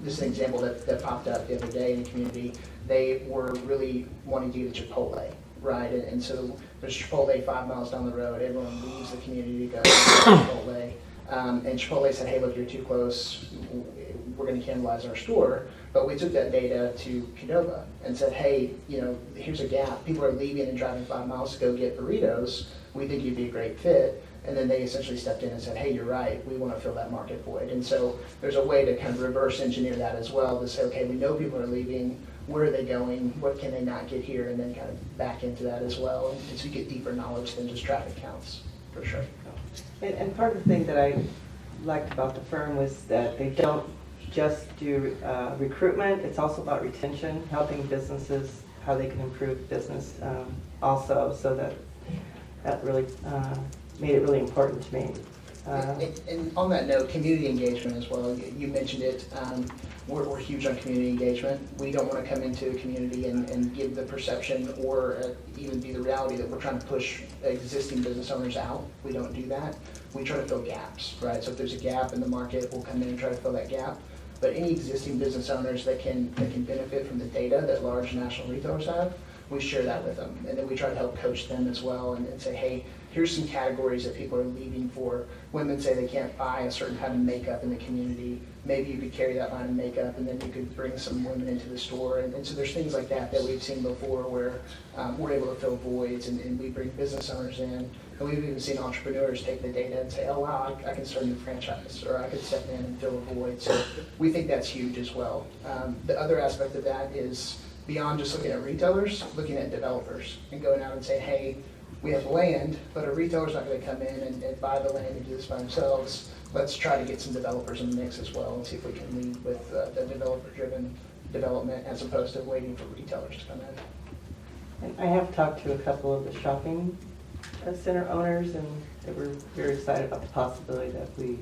this is an example that popped up the other day in the community. They were really wanting to get a Chipotle. Right, and so there's Chipotle 5 miles down the road. Everyone leaves the community to go to Chipotle. And Chipotle said, hey, look, you're too close. We're going to cannibalize our store. But we took that data to Qdoba and said, hey, here's a gap. People are leaving and driving 5 miles to go get burritos. We think you'd be a great fit. And then they essentially stepped in and said, hey, you're right. We want to fill that market void. And so there's a way to kind of reverse engineer that as well to say, okay, we know people are leaving. Where are they going? What can they not get here? And then kind of back into that as well. And so you get deeper knowledge than just traffic counts, for sure. And part of the thing that I liked about the firm was that they don't just do recruitment, it's also about retention, helping businesses, how they can improve business also. So that really made it really important to me. And on that note, community engagement as well. You mentioned it. We're huge on community engagement. We don't want to come into a community and give the perception or even be the reality that we're trying to push existing business owners out. We don't do that. We try to fill gaps, right? So if there's a gap in the market, we'll come in and try to fill that gap. But any existing business owners that can benefit from the data that large national retailers have, we share that with them. And then we try to help coach them as well and say, hey, here's some categories that people are leaving for women say they can't buy a certain kind of makeup in the community, maybe you could carry that line of makeup and then you could bring some women into the store. And so there's things like that that we've seen before where we're able to fill voids and we bring business owners in. And we've even seen entrepreneurs take the data and say, oh wow, I can start a new franchise, or I could step in and fill a void. So we think that's huge as well. The other aspect of that is beyond just looking at retailers, looking at developers and going out and saying, hey, we have land, but a retailer's not going to come in and buy the land and do this by themselves. Let's try to get some developers in the mix as well and see if we can lead with the developer-driven development as opposed to waiting for retailers to come in. And I have talked to a couple of the shopping center owners, and they were very excited about the possibility that we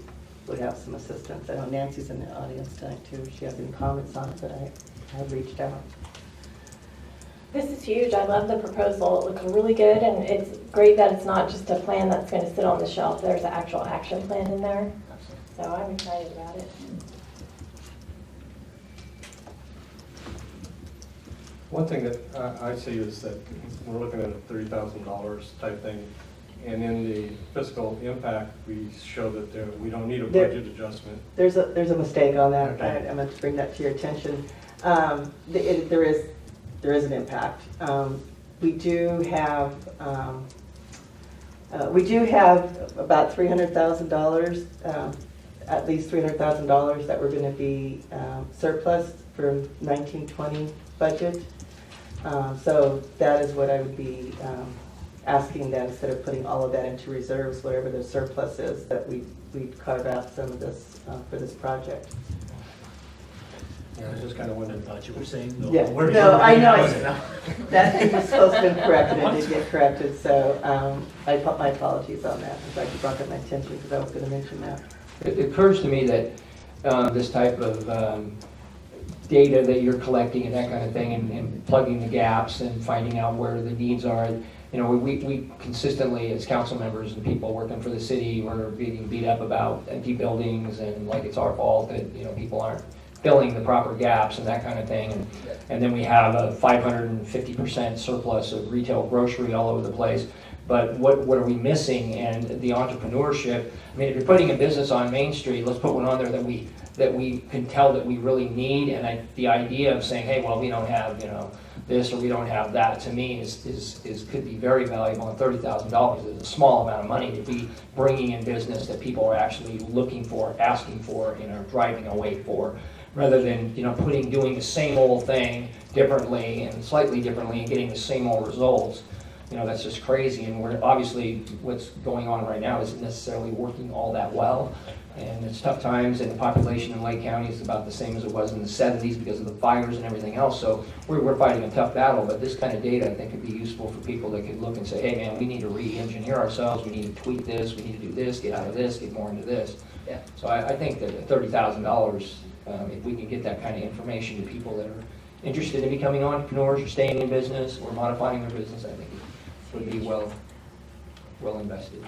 would have some assistance. I know Nancy's in the audience tonight too. If she has any comments on it, but I have reached out. This is huge. I love the proposal. It looks really good, and it's great that it's not just a plan that's going to sit on the shelf. There's an actual action plan in there. So I'm excited about it. One thing that I see is that we're looking at a $30,000 type thing, and in the fiscal impact, we show that we don't need a budget adjustment. There's a mistake on that. Okay. I meant to bring that to your attention. There is an impact. We do have about $300,000, at least $300,000 that we're going to be surplus for 1920 budget. So that is what I would be asking that instead of putting all of that into reserves, whatever the surplus is, that we carve out some of this for this project. Yeah, I just kind of wondered. I thought you were saying. Yeah, no, I know. That thing was supposed to be corrected, and did get corrected, so my apologies on that. In fact, you brought that to my attention because I was going to mention that. It occurs to me that this type of data that you're collecting and that kind of thing, and plugging the gaps and finding out where the needs are, you know, we consistently, as council members and people working for the city, we're being beat up about empty buildings and like it's our fault that, you know, people aren't filling the proper gaps and that kind of thing. And then we have a 550% surplus of retail grocery all over the place. But what are we missing? And the entrepreneurship, I mean, if you're putting a business on Main Street, let's put one on there that we can tell that we really need. And the idea of saying, hey, well, we don't have, you know, this or we don't have that, to me is could be very valuable. And $30,000 is a small amount of money to be bringing in business that people are actually looking for, asking for, you know, driving away for, rather than, you know, doing the same old thing differently and slightly differently and getting the same old results. You know, that's just crazy. And we're obviously, what's going on right now isn't necessarily working all that well. And it's tough times, and the population in Lake County is about the same as it was in the 70s because of the fires and everything else. So we're fighting a tough battle, but this kind of data I think could be useful for people that could look and say, hey man, we need to re-engineer ourselves, we need to tweak this, we need to do this, get out of this, get more into this. Yeah. So I think that $30,000, if we can get that kind of information to people that are interested in becoming entrepreneurs or staying in business or modifying their business, I think it would be well invested.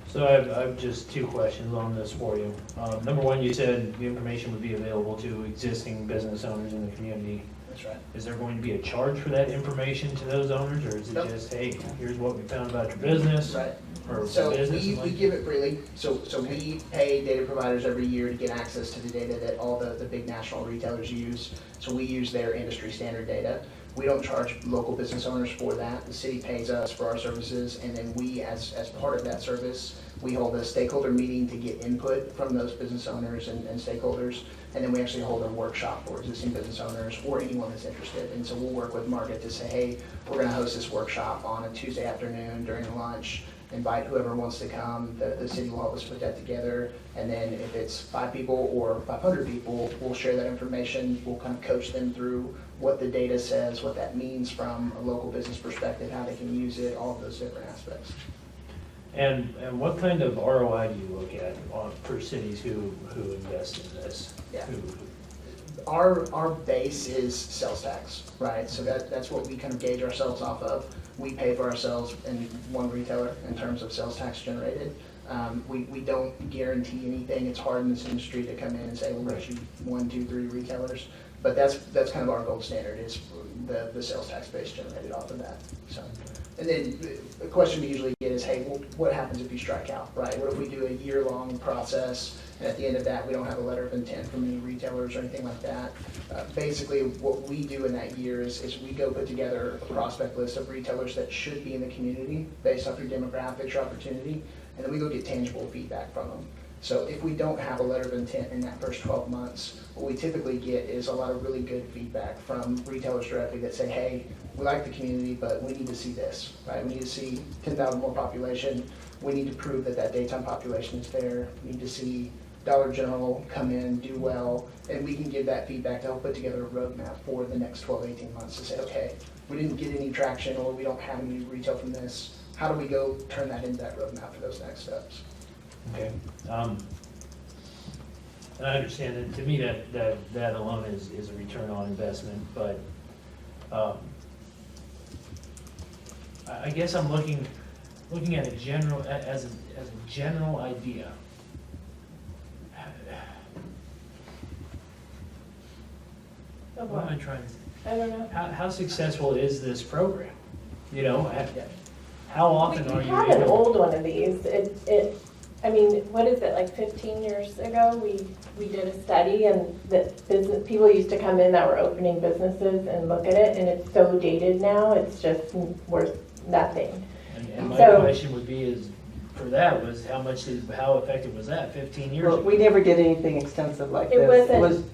So I have just two questions on this for you. Number one, you said the information would be available to existing business owners in the community. That's right. Is there going to be a charge for that information to those owners, or is it Nope. just, hey, here's what we found about your business? Right. Or So business? we give it freely. So we pay data providers every year to get access to the data that all the big national retailers use. So we use their industry standard data. We don't charge local business owners for that. The city pays us for our services, and then we, as part of that service, we hold a stakeholder meeting to get input from those business owners and stakeholders, and then we actually hold a workshop for existing business owners or anyone that's interested. And so we'll work with Margaret to say, hey, we're going to host this workshop on a Tuesday afternoon during lunch. Invite whoever wants to come. The city will help us put that together. And then if it's 5 people or 500 people, we'll share that information. We'll kind of coach them through what the data says, what that means from a local business perspective, how they can use it, all of those different aspects. And what kind of ROI do you look at for cities who invest in this? Yeah. Who- Our base is sales tax, right? So that's what we kind of gauge ourselves off of. We pay for ourselves in one retailer in terms of sales tax generated. We don't guarantee anything. It's hard in this industry to come in and say, we'll get you 1, 2, 3 retailers. But that's kind of our gold standard is the sales tax base generated off of that. So And then the question we usually get is, hey, what happens if you strike out, right? What if we do a year-long process, and at the end of that, we don't have a letter of intent from any retailers or anything like that? Basically, what we do in that year is we go put together a prospect list of retailers that should be in the community based off your demographics, your opportunity, and then we go get tangible feedback from them. So if we don't have a letter of intent in that first 12 months, what we typically get is a lot of really good feedback from retailers directly that say, hey, we like the community, but we need to see this, right? We need to see 10,000 more population. We need to prove that that daytime population is there. We need to see Dollar General come in, do well, and we can give that feedback to help put together a roadmap for the next 12, 18 months to say, okay, we didn't get any traction or we don't have any retail from this. How do we go turn that into that roadmap for those next steps? Okay. And I understand that, to me, that alone is a return on investment, but I guess I'm looking at a general, as a general idea. What am I trying to say? I don't know. How successful is this program? You know, how often are We you had an able? old one of these. I mean, what is it, like 15 years ago, we did a study and that people used to come in that were opening businesses and look at it, and it's so dated now, it's just worth nothing. And my So- question would be is, for that was, how effective was that 15 years Well, ago? we never did anything extensive like It this. wasn't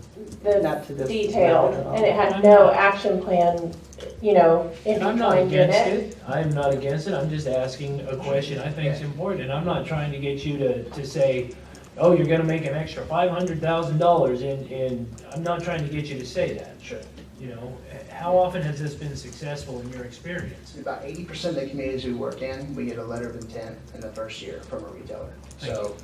not to this this detailed, level at all. and it had no action plan, you know, And I'm not intertwined in against it. it, I'm not against it, I'm just asking a question I think is important, and I'm not trying to get you to say, oh, you're gonna make an extra $500,000 in, I'm not trying to get you to say that. Sure. You know, how often has this been successful in your experience? About 80% of the communities we work in, we get a letter of intent in the first year from a retailer. So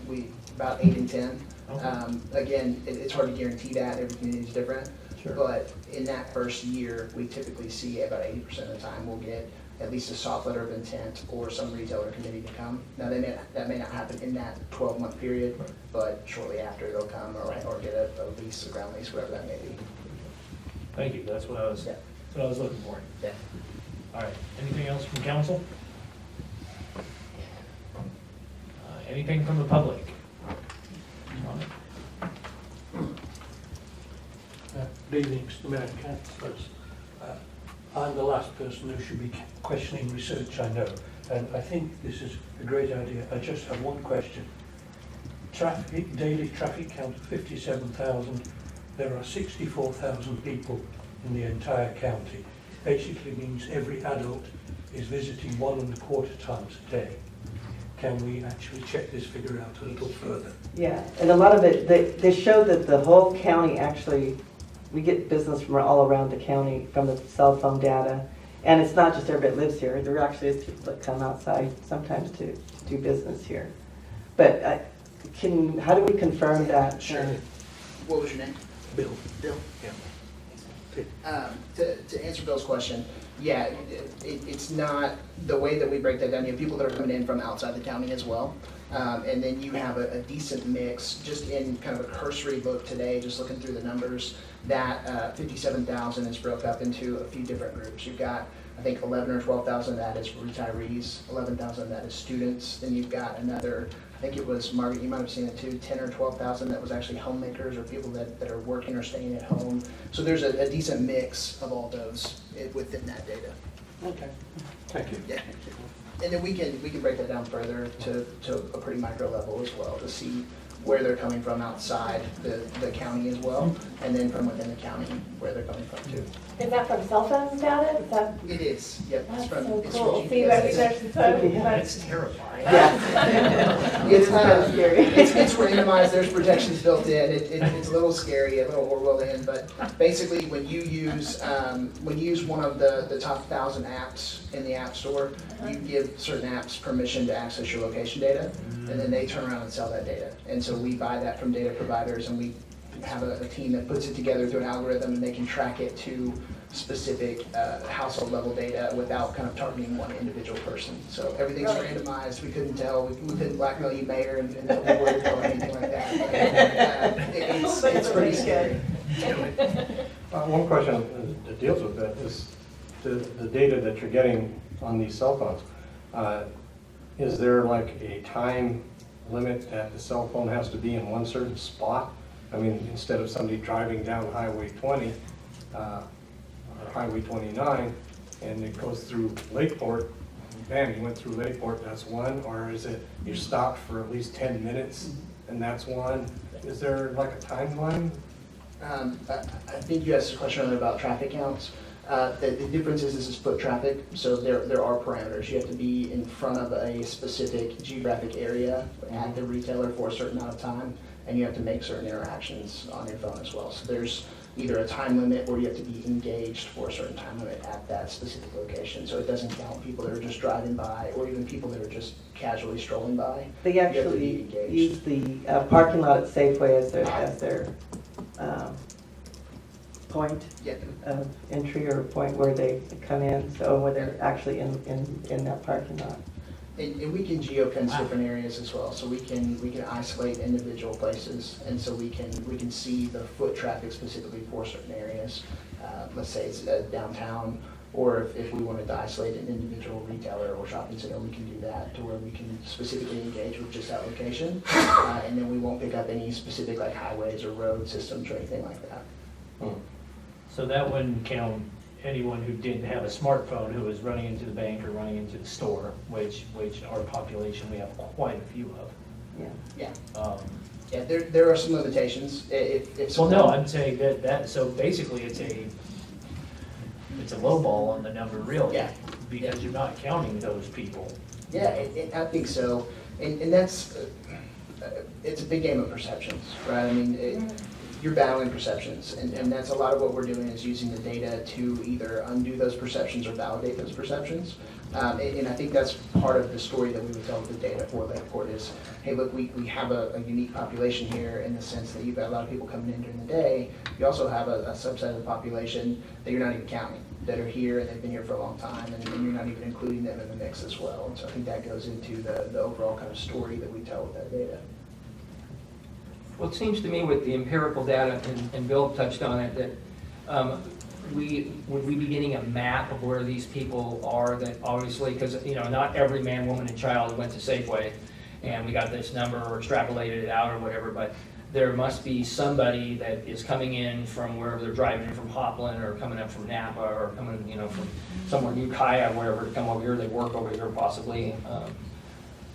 about 8 in 10. Okay. Again, it's hard to guarantee that, every community is different. Sure. But in that first year, we typically see about 80% of the time we'll get at least a soft letter of intent or some retailer committee to come. Now, that may not happen in that 12-month period, but shortly after they'll come or get a lease, a ground lease, whatever that may be. Thank you, that's what I was looking for. Yeah. All right, anything else from council? Anything from the public? Good evening, Mr. Mayor and councillors. I'm the last person who should be questioning research, I know, and I think this is a great idea. I just have one question. Daily traffic count of 57,000. There are 64,000 people in the entire county. Basically means every adult is visiting 1.25 times a day. Can we actually check this figure out a little further? Yeah, and a lot of it, they show that the whole county actually, we get business from all around the county from the cell phone data. And it's not just everybody that lives here. There actually is people that come outside sometimes to do business here. But how do we confirm that? Sure. What was your name? Bill. Bill? Yeah. To answer Bill's question, yeah, it's not, the way that we break that down, you have people that are coming in from outside the county as well. And then you have a decent mix, just in kind of a cursory look today, just looking through the numbers, that 57,000 is broke up into a few different groups. You've got, I think, 11 or 12,000 that is retirees, 11,000 that is students, then you've got another, I think it was, Margaret, you might have seen it too, 10 or 12,000 that was actually homemakers or people that are working or staying at home. So there's a decent mix of all those within that data. Okay. Thank you. Yeah. And then we can break that down further to a pretty micro level as well to see where they're coming from outside the county as well, and then from within the county where they're coming from too. Is that from cell phone data? Is that? It is, yep. That's It's from, so it's cool. from See, GPS. That's terrifying. Yeah. It's kind of scary. It's randomized, there's protections built in, it's a little scary, a little Orwellian, but basically when you use one of the top 1,000 apps in the App Store, you give certain apps permission to access your location data, and then they turn around and sell that data. And so we buy that from data providers, and we have a team that puts it together through an algorithm, and they can track it to specific household level data without kind of targeting one individual person. So everything's randomized. We couldn't tell. We couldn't blackmail you, mayor, and we wouldn't or anything like that. It's pretty scary. One question that deals with that is the data that you're getting on these cell phones. Is there like a time limit that the cell phone has to be in one certain spot? I mean, instead of somebody driving down Highway 20 or Highway 29 and it goes through Lakeport, bam, you went through Lakeport, that's one, or is it you stopped for at least 10 minutes and that's one? Is there like a timeline? I think you asked a question earlier about traffic counts. The difference is this is foot traffic, so there are parameters. You have to be in front of a specific geographic area at the retailer for a certain amount of time, and you have to make certain interactions on your phone as well. So there's either a time limit or you have to be engaged for a certain time limit at that specific location. So it doesn't count people that are just driving by or even people that are just casually strolling by. They You have to be actually engaged. use the parking lot at Safeway as their point Yeah. of entry or point where they come in, so where they're actually in that parking lot. And we can geofence different areas as well, so we can isolate individual places, and so we can see the foot traffic specifically for certain areas. Let's say it's downtown, or if we wanted to isolate an individual retailer or shopping center, we can do that to where we can specifically engage with just that location, and then we won't pick up any specific like highways or road systems or anything like that. So that wouldn't count anyone who didn't have a smartphone who was running into the bank or running into the store, which our population, we have quite a few of. Yeah. Yeah. Yeah, there are some limitations. If Well, someone, no, I'm saying that, so basically it's a low ball on the number, really. Yeah. Because you're not counting those people. Yeah, I think so, and that's, it's a big game of perceptions, right? I mean, you're battling perceptions, and that's a lot of what we're doing is using the data to either undo those perceptions or validate those perceptions. And I think that's part of the story that we would tell with the data for Lakeport is, hey, look, we have a unique population here in the sense that you've got a lot of people coming in during the day. You also have a subset of the population that you're not even counting, that are here and they've been here for a long time, and you're not even including them in the mix as well. And so I think that goes into the overall kind of story that we tell with that data. Well, it seems to me with the empirical data, and Bill touched on it, that would we be getting a map of where these people are, that obviously, because, not every man, woman, and child went to Safeway, and we got this number or extrapolated it out or whatever, but there must be somebody that is coming in from wherever they're driving in from Hopland, or coming up from Napa, or coming, from somewhere, Ukiah, wherever, to come over here, they work over here possibly.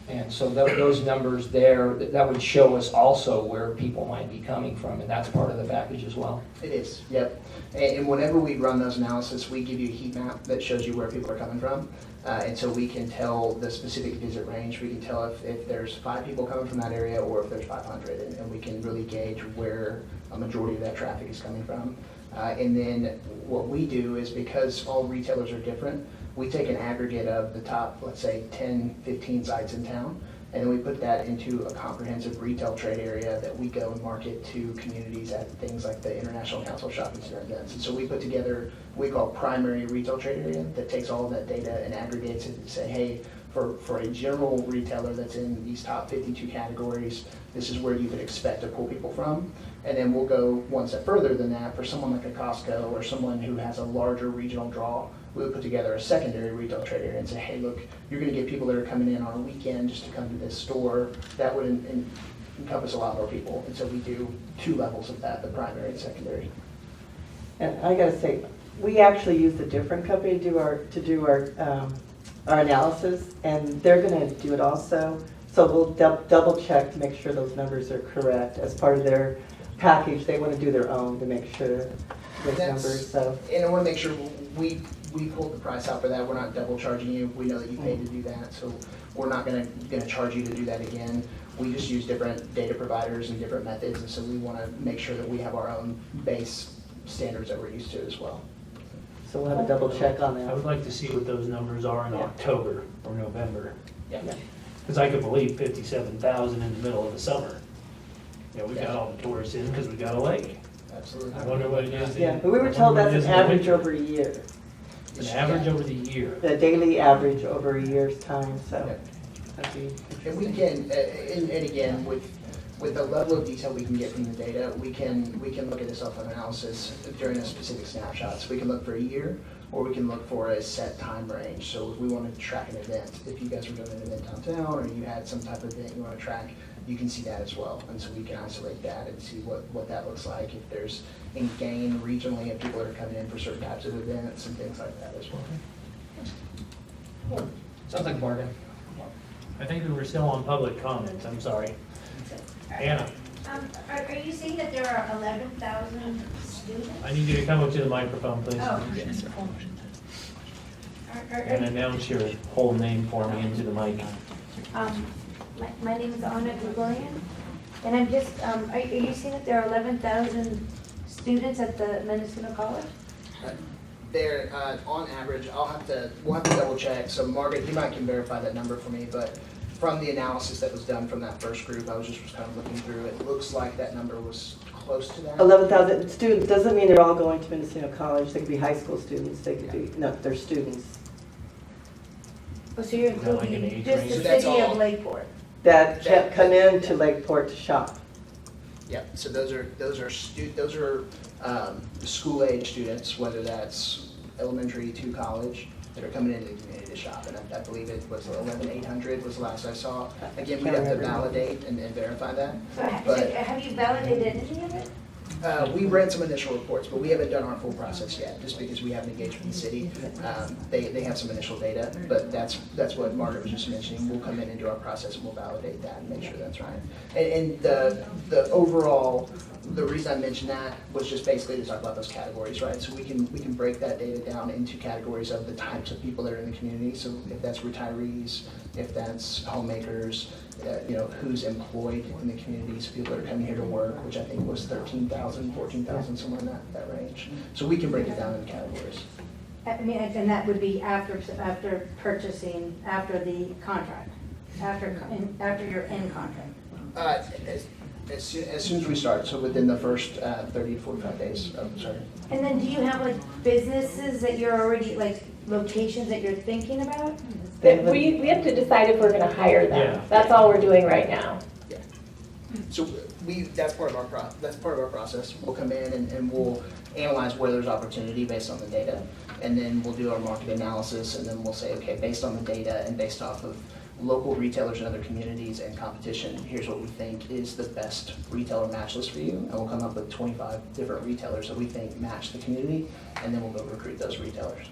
And so those numbers there, that would show us also where people might be coming from, and that's part of the package as well. It is, yep. And whenever we run those analysis, we give you a heat map that shows you where people are coming from. And so we can tell the specific visit range. We can tell if there's 5 people coming from that area or if there's 500, and we can really gauge where a majority of that traffic is coming from. And then what we do is, because all retailers are different, we take an aggregate of the top, let's say, 10, 15 sites in town, and then we put that into a comprehensive retail trade area that we go and market to communities at things like the International Council Shopping Center events. And so we put together what we call primary retail trade area that takes all of that data and aggregates it and say, hey, for a general retailer that's in these top 52 categories, this is where you would expect to pull people from. And then we'll go one step further than that. For someone like a Costco or someone who has a larger regional draw, we would put together a secondary retail trade area and say, hey, look, you're going to get people that are coming in on a weekend just to come to this store. That would encompass a lot more people. And so we do 2 levels of that, the primary and secondary. And I gotta say, we actually used a different company to do our analysis, and they're gonna do it also. So we'll double check to make sure those numbers are correct. As part of their package, they want to do their own to make sure those numbers, so. And I want to make sure we pulled the price out for that. We're not double charging you. We know that you paid to do that, so we're not gonna charge you to do that again. We just use different data providers and different methods, and so we want to make sure that we have our own base standards that we're used to as well. So we'll have a double check on I that. would like to see what those numbers are in October or November. Yeah. Because I could believe 57,000 in the middle of the summer. We got all the tourists in because we got a lake. Absolutely. I wonder what it is. Yeah, but we were told that's an average over a year. An average over the year. The daily average over a year's time, so. that'd be And we can, and again, with the level of detail we can get from the data, we can look at the cell phone analysis during a specific snapshot. So we can look for a year, or we can look for a set time range. So if we wanted to track an event, if you guys were doing an event downtown or you had some type of event you want to track, you can see that as well. And so we can isolate that and see what that looks like, if there's any gain regionally, if people are coming in for certain types of events and things like that as well. Sounds like a bargain. I think we were still on public comments, I'm sorry. Anna, Are you saying that there are 11,000 students? I need you to come up to the microphone, please. Oh. And announce your whole name for me into the mic. My name is Anna Gregorian, and I'm just, are you saying that there are 11,000 students at the Mendocino College? There, on average, we'll have to double check. So Margaret, you might can verify that number for me, but from the analysis that was done from that first group, I was kind of looking through, it looks like that number was close to that. 11,000 students doesn't mean they're all going to Mendocino College. They could be high school students. They could be, no, they're students. Oh, so you're Is that like an including age just range? the So that's city of all. Lakeport? That come into Lakeport to shop. Yep, so those are school age students, whether that's elementary to college, that are coming into the community to shop. And I believe it was 11,800 was the last I saw. Again, we have to validate and verify that. So But- have you validated any of it? We read some initial reports, but we haven't done our full process yet, just because we haven't engaged with the city. They have some initial data, but that's what Margaret was just mentioning. We'll come in and do our process and we'll validate that and make sure that's right. And the overall, the reason I mentioned that was just basically to talk about those categories, right? So we can break that data down into categories of the types of people that are in the community. So if that's retirees, if that's homemakers, who's employed in the community, so people that are coming here to work, which I think was 13,000, 14,000, somewhere in that range. So we can break it down into categories. I mean, and that would be after purchasing, after the contract, after you're in contract? As soon as we start, so within the first 30 to 45 days. Sorry. And then do you have like businesses that you're already, like locations that you're thinking about? We have to decide if we're gonna hire them. Yeah. That's all we're doing right now. So that's part of our process. We'll come in and we'll analyze where there's opportunity based on the data, and then we'll do our market analysis, and then we'll say, okay, based on the data and based off of local retailers in other communities and competition, here's what we think is the best retailer match list for you, and we'll come up with 25 different retailers that we think match the community, and then we'll go recruit those retailers.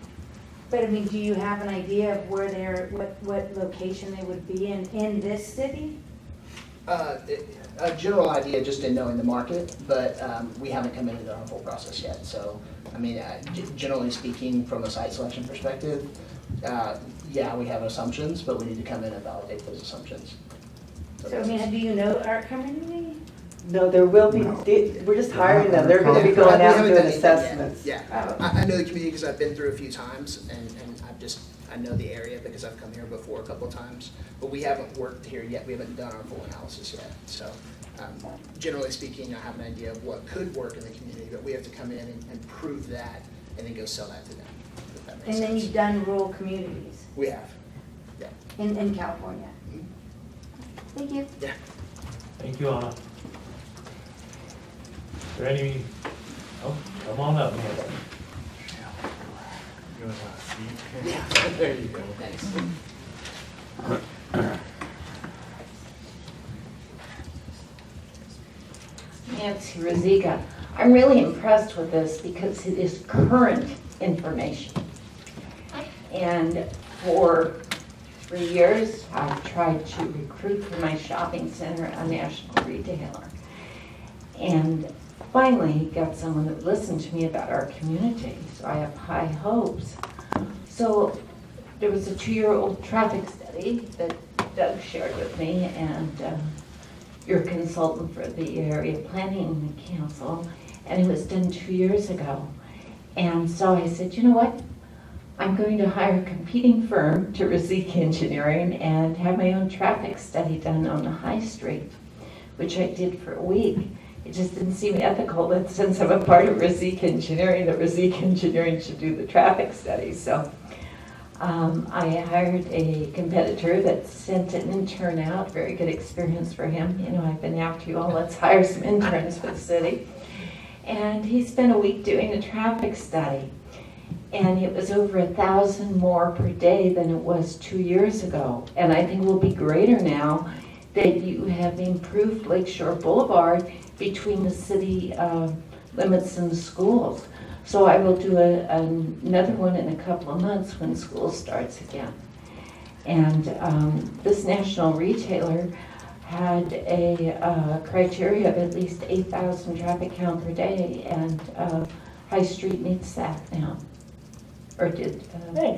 But I mean, do you have an idea of where what location they would be in this city? A general idea just in knowing the market, but we haven't come into our full process yet. So, I mean, generally speaking, from a site selection perspective, yeah, we have assumptions, but we need to come in and validate those assumptions. So I mean, do you know our community? No, there will be, we're just hiring them. They're going to be going out and doing assessments. Yeah, I know the community because I've been through a few times, and I know the area because I've come here before a couple of times, but we haven't worked here yet. We haven't done our full analysis yet. So generally speaking, I have an idea of what could work in the community, but we have to come in and prove that and then go sell that to them, if that makes And then sense. you've done rural communities We have, yeah. in California. Mhm. Thank you. Yeah. Thank you, Anna. Is there any, come on up, man. Yeah, there you go. Thanks. Nancy Rosica. I'm really impressed with this because it is current information. And for 3 years, I've tried to recruit for my shopping center a national retailer. And finally got someone that listened to me about our community, so I have high hopes. So there was a 2-year-old traffic study that Doug shared with me, and your consultant for the area planning council, and it was done 2 years ago. And so I said, you know what? I'm going to hire a competing firm to Rosica Engineering and have my own traffic study done on the High Street, which I did for a week. It just didn't seem ethical that since I'm a part of Rosica Engineering, that Rosica Engineering should do the traffic study. So I hired a competitor that sent an intern out, very good experience for him. You know, I've been after you all, let's hire some interns for the city. And he spent a week doing a traffic study. And it was over 1,000 more per day than it was 2 years ago. And I think it will be greater now that you have improved Lakeshore Boulevard between the city limits and the schools. So I will do another one in a couple of months when school starts again. And this national retailer had a criteria of at least 8,000 traffic count per day, and High Street meets that now, or did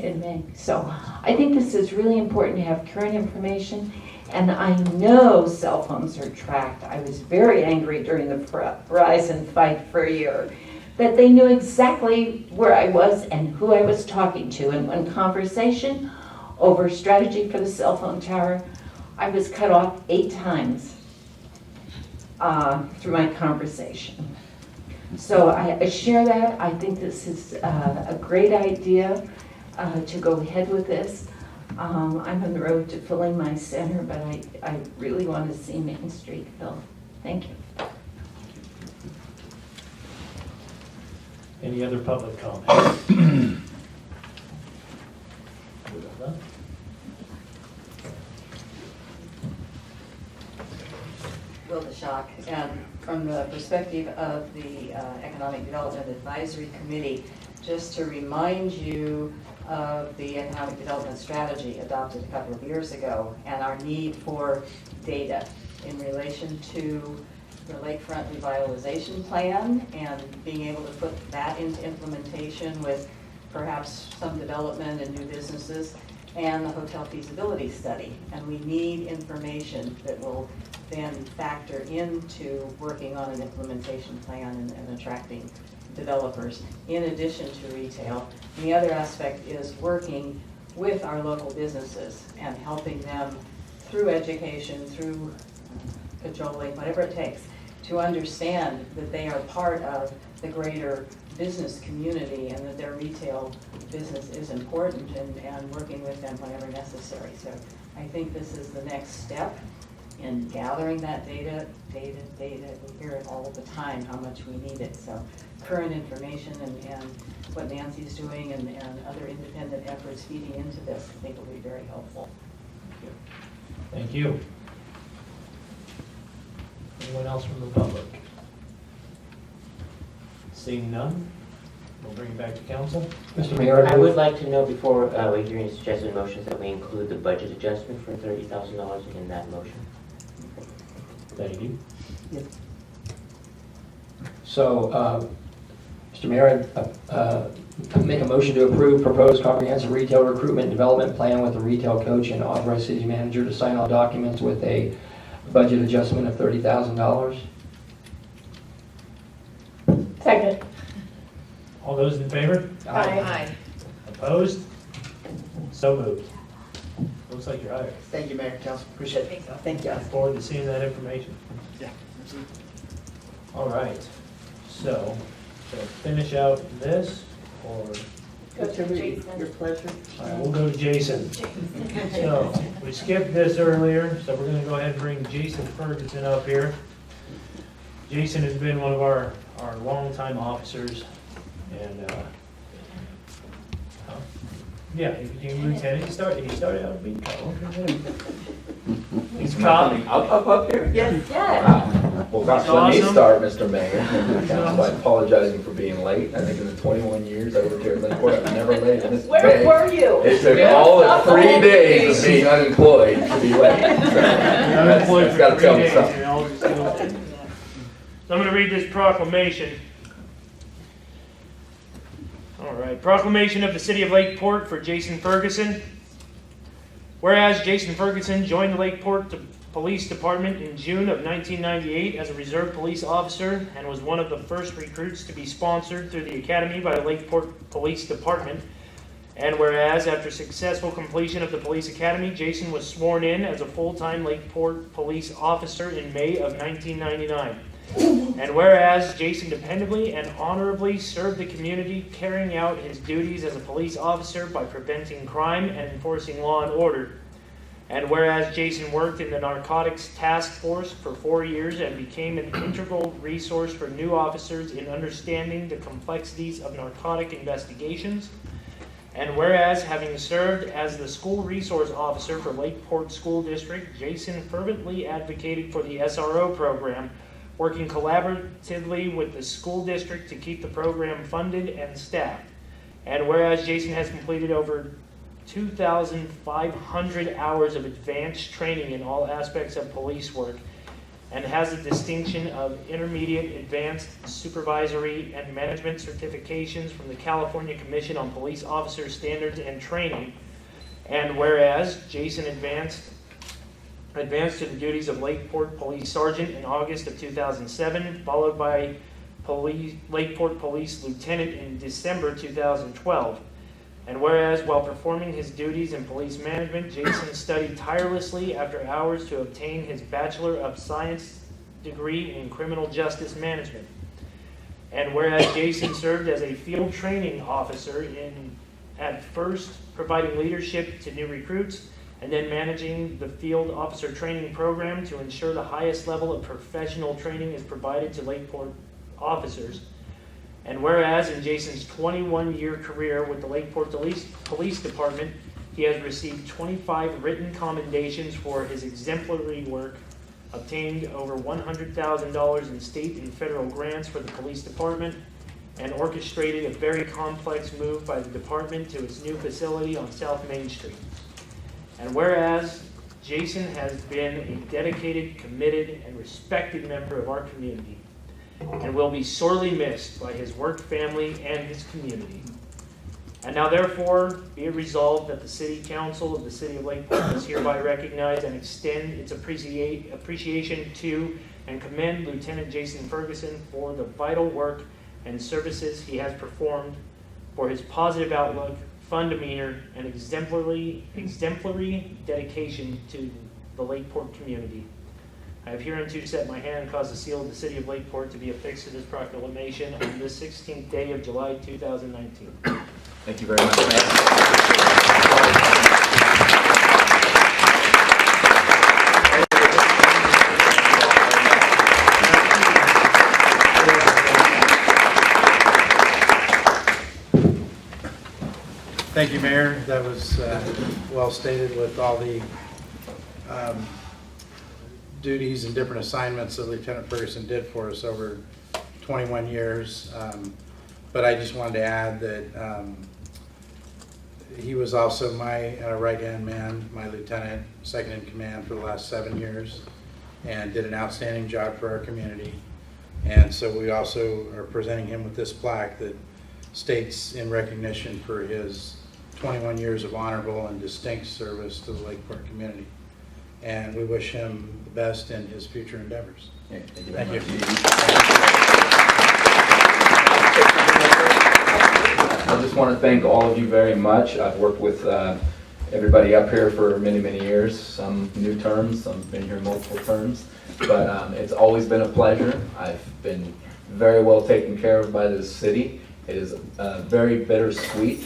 in May. So I think this is really important to have current information, and I know cell phones are tracked. I was very angry during the Verizon fight for a year that they knew exactly where I was and who I was talking to. And one conversation over strategy for the cell phone tower, I was cut off 8 times through my conversation. So I share that. I think this is a great idea to go ahead with this. I'm on the road to filling my center, but I really want to see Main Street filled. Thank you. Any other public comments? Will the shock. And from the perspective of the Economic Development Advisory Committee, just to remind you of the economic development strategy adopted a couple of years ago and our need for data in relation to the lakefront revitalization plan and being able to put that into implementation with perhaps some development and new businesses, and the hotel feasibility study. And we need information that will then factor into working on an implementation plan and attracting developers in addition to retail. And the other aspect is working with our local businesses and helping them through education, through cajoling, whatever it takes, to understand that they are part of the greater business community and that their retail business is important, and working with them whenever necessary. So I think this is the next step in gathering that data. We hear it all the time, how much we need it. So current information and what Nancy's doing and other independent efforts feeding into this, I think will be very helpful. Thank you. Anyone else from the public? Seeing none, we'll bring it back to council. Mr. Mayor, I would like to know before we hear any suggested motions that we include the budget adjustment for $30,000 in that motion. Thank you. Yep. So, Mr. Mayor, I make a motion to approve proposed comprehensive retail recruitment development plan with a retail coach and authorize city manager to sign all documents with a budget adjustment of $30,000. Second. All those in favor? Aye. Opposed? So moved. Looks like you're hired. Thank you, Mayor, Council. Appreciate it. Thank you. Look forward to seeing that information. Yeah. All right, so to finish out this, or, Whatever your pleasure. all right, we'll go to Jason. So, we skipped this earlier, so we're gonna go ahead and bring Jason Ferguson up here. Jason has been one of our longtime officers, and, yeah, he became lieutenant, he started out being cop. He's cop. Up here? Yes. Yes. Well, gosh, That's let me awesome. start, Mr. Mayor. Council, I'm apologizing for being late. I think in the 21 years I worked here at Lakeport, I've never late this Where day. were you? It took all of 3 days of being unemployed to be late. So that's got to tell me something. So I'm going to read this proclamation. All right. Proclamation of the City of Lakeport for Jason Ferguson. Whereas Jason Ferguson joined the Lakeport Police Department in June of 1998 as a reserve police officer and was one of the first recruits to be sponsored through the academy by the Lakeport Police Department. And whereas after successful completion of the police academy, Jason was sworn in as a full-time Lakeport police officer in May of 1999. And whereas Jason dependably and honorably served the community, carrying out his duties as a police officer by preventing crime and enforcing law and order. And whereas Jason worked in the narcotics task force for 4 years and became an integral resource for new officers in understanding the complexities of narcotic investigations. And whereas, having served as the school resource officer for Lakeport School District, Jason fervently advocated for the SRO program, working collaboratively with the school district to keep the program funded and staffed. And whereas Jason has completed over 2,500 hours of advanced training in all aspects of police work, and has the distinction of intermediate, advanced, supervisory, and management certifications from the California Commission on Police Officer Standards and Training. And whereas Jason advanced to the duties of Lakeport Police Sergeant in August of 2007, followed by Lakeport Police Lieutenant in December 2012. And whereas, while performing his duties in police management, Jason studied tirelessly after hours to obtain his Bachelor of Science degree in criminal justice management. And whereas Jason served as a field training officer at first providing leadership to new recruits, and then managing the field officer training program to ensure the highest level of professional training is provided to Lakeport officers. And whereas in Jason's 21-year career with the Lakeport Police Department, he has received 25 written commendations for his exemplary work, obtained over $100,000 in state and federal grants for the police department, and orchestrated a very complex move by the department to its new facility on South Main Street. And whereas Jason has been a dedicated, committed, and respected member of our community, and will be sorely missed by his work family and his community. And now therefore be it resolved that the City Council of the City of Lakeport does hereby recognize and extend its appreciation to and commend Lieutenant Jason Ferguson for the vital work and services he has performed, for his positive outlook, fun demeanor, and exemplary dedication to the Lakeport community. I have hereunto set my hand and caused the seal of the City of Lakeport to be affixed to this proclamation on this 16th day of July 2019. Thank you very much, Mayor. Thank you, Mayor. That was well stated with all the duties and different assignments that Lieutenant Ferguson did for us over 21 years. But I just wanted to add that he was also my right-hand man, my lieutenant, second in command for the last 7 years, and did an outstanding job for our community. And so we also are presenting him with this plaque that states in recognition for his 21 years of honorable and distinct service to the Lakeport community. And we wish him the best in his future endeavors. Yeah, thank you very much. I just want to thank all of you very much. I've worked with everybody up here for many, many years, some new terms, some been here multiple terms, but it's always been a pleasure. I've been very well taken care of by this city. It is very bittersweet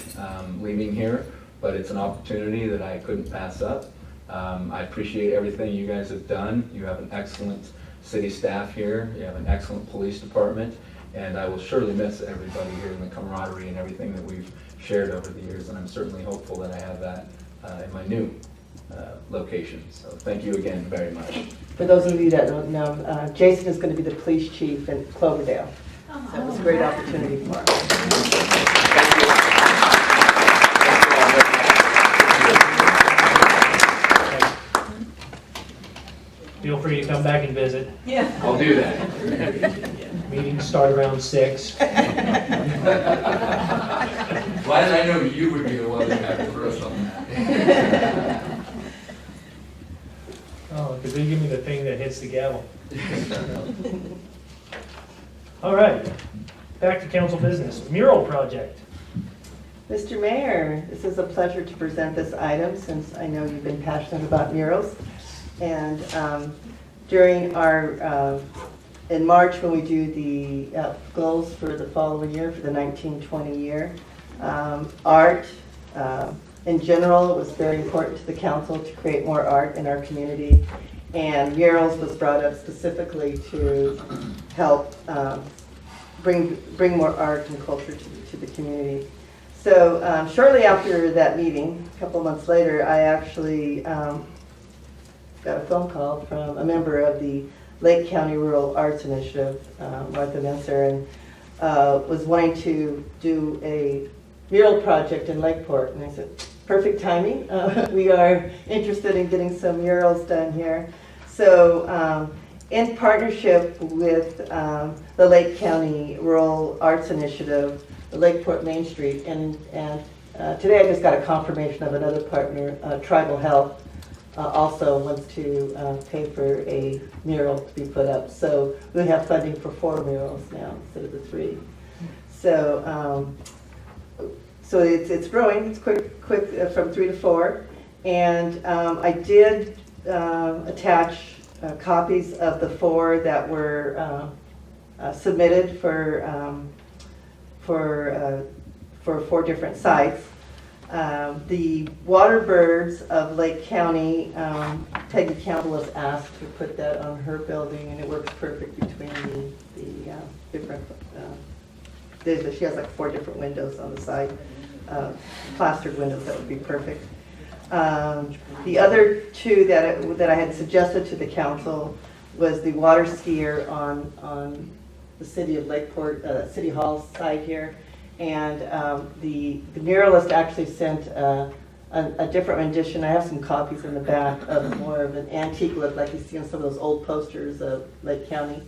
leaving here, but it's an opportunity that I couldn't pass up. I appreciate everything you guys have done. You have an excellent city staff here. You have an excellent police department, and I will surely miss everybody here in the camaraderie and everything that we've shared over the years, and I'm certainly hopeful that I have that in my new location. So thank you again very much. For those of you that don't know, Jason is going to be the police chief in Cloverdale. So it was a great opportunity for us. Feel free to come back and visit. Yeah. I'll do that. Meetings start around 6. Glad I know you would be the one that had to throw something at me. Oh, because they give me the thing that hits the gavel. All right, back to council business. Mural project. Mr. Mayor, this is a pleasure to present this item since I know you've been passionate about murals. And during our, in March when we do the goals for the following year, for the 1920 year, art, in general, it was very important to the council to create more art in our community. And murals was brought up specifically to help bring more art and culture to the community. So shortly after that meeting, a couple months later, I actually got a phone call from a member of the Lake County Rural Arts Initiative, Martha Menser, and was wanting to do a mural project in Lakeport. And I said, perfect timing. We are interested in getting some murals done here. So in partnership with the Lake County Rural Arts Initiative, the Lakeport Main Street, and today I just got a confirmation of another partner, Tribal Health, also wants to pay for a mural to be put up. So we have funding for 4 murals now instead of the 3. So so it's growing. It's quick from 3 to 4. And I did attach copies of the 4 that were submitted for 4 different sites. The Waterbirds of Lake County, Peggy Campbell has asked to put that on her building, and it works perfect between the different, she has like 4 different windows on the side, plastered windows, that would be perfect. The other 2 that I had suggested to the council was the water skier on the city of Lakeport, City Hall side here. And the muralist actually sent a different rendition. I have some copies in the back of more of an antique look, like you see on some of those old posters of Lake County.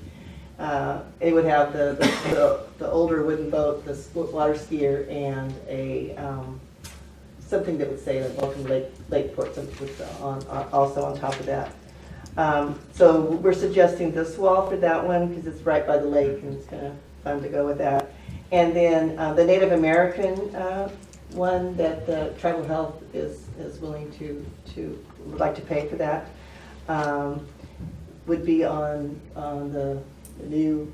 It would have the older wooden boat, the water skier, and a something that would say "Welcome to Lakeport," something also on top of that. So we're suggesting this wall for that one because it's right by the lake, and it's kind of fun to go with that. And then the Native American one that the Tribal Health is willing would like to pay for that, would be on the new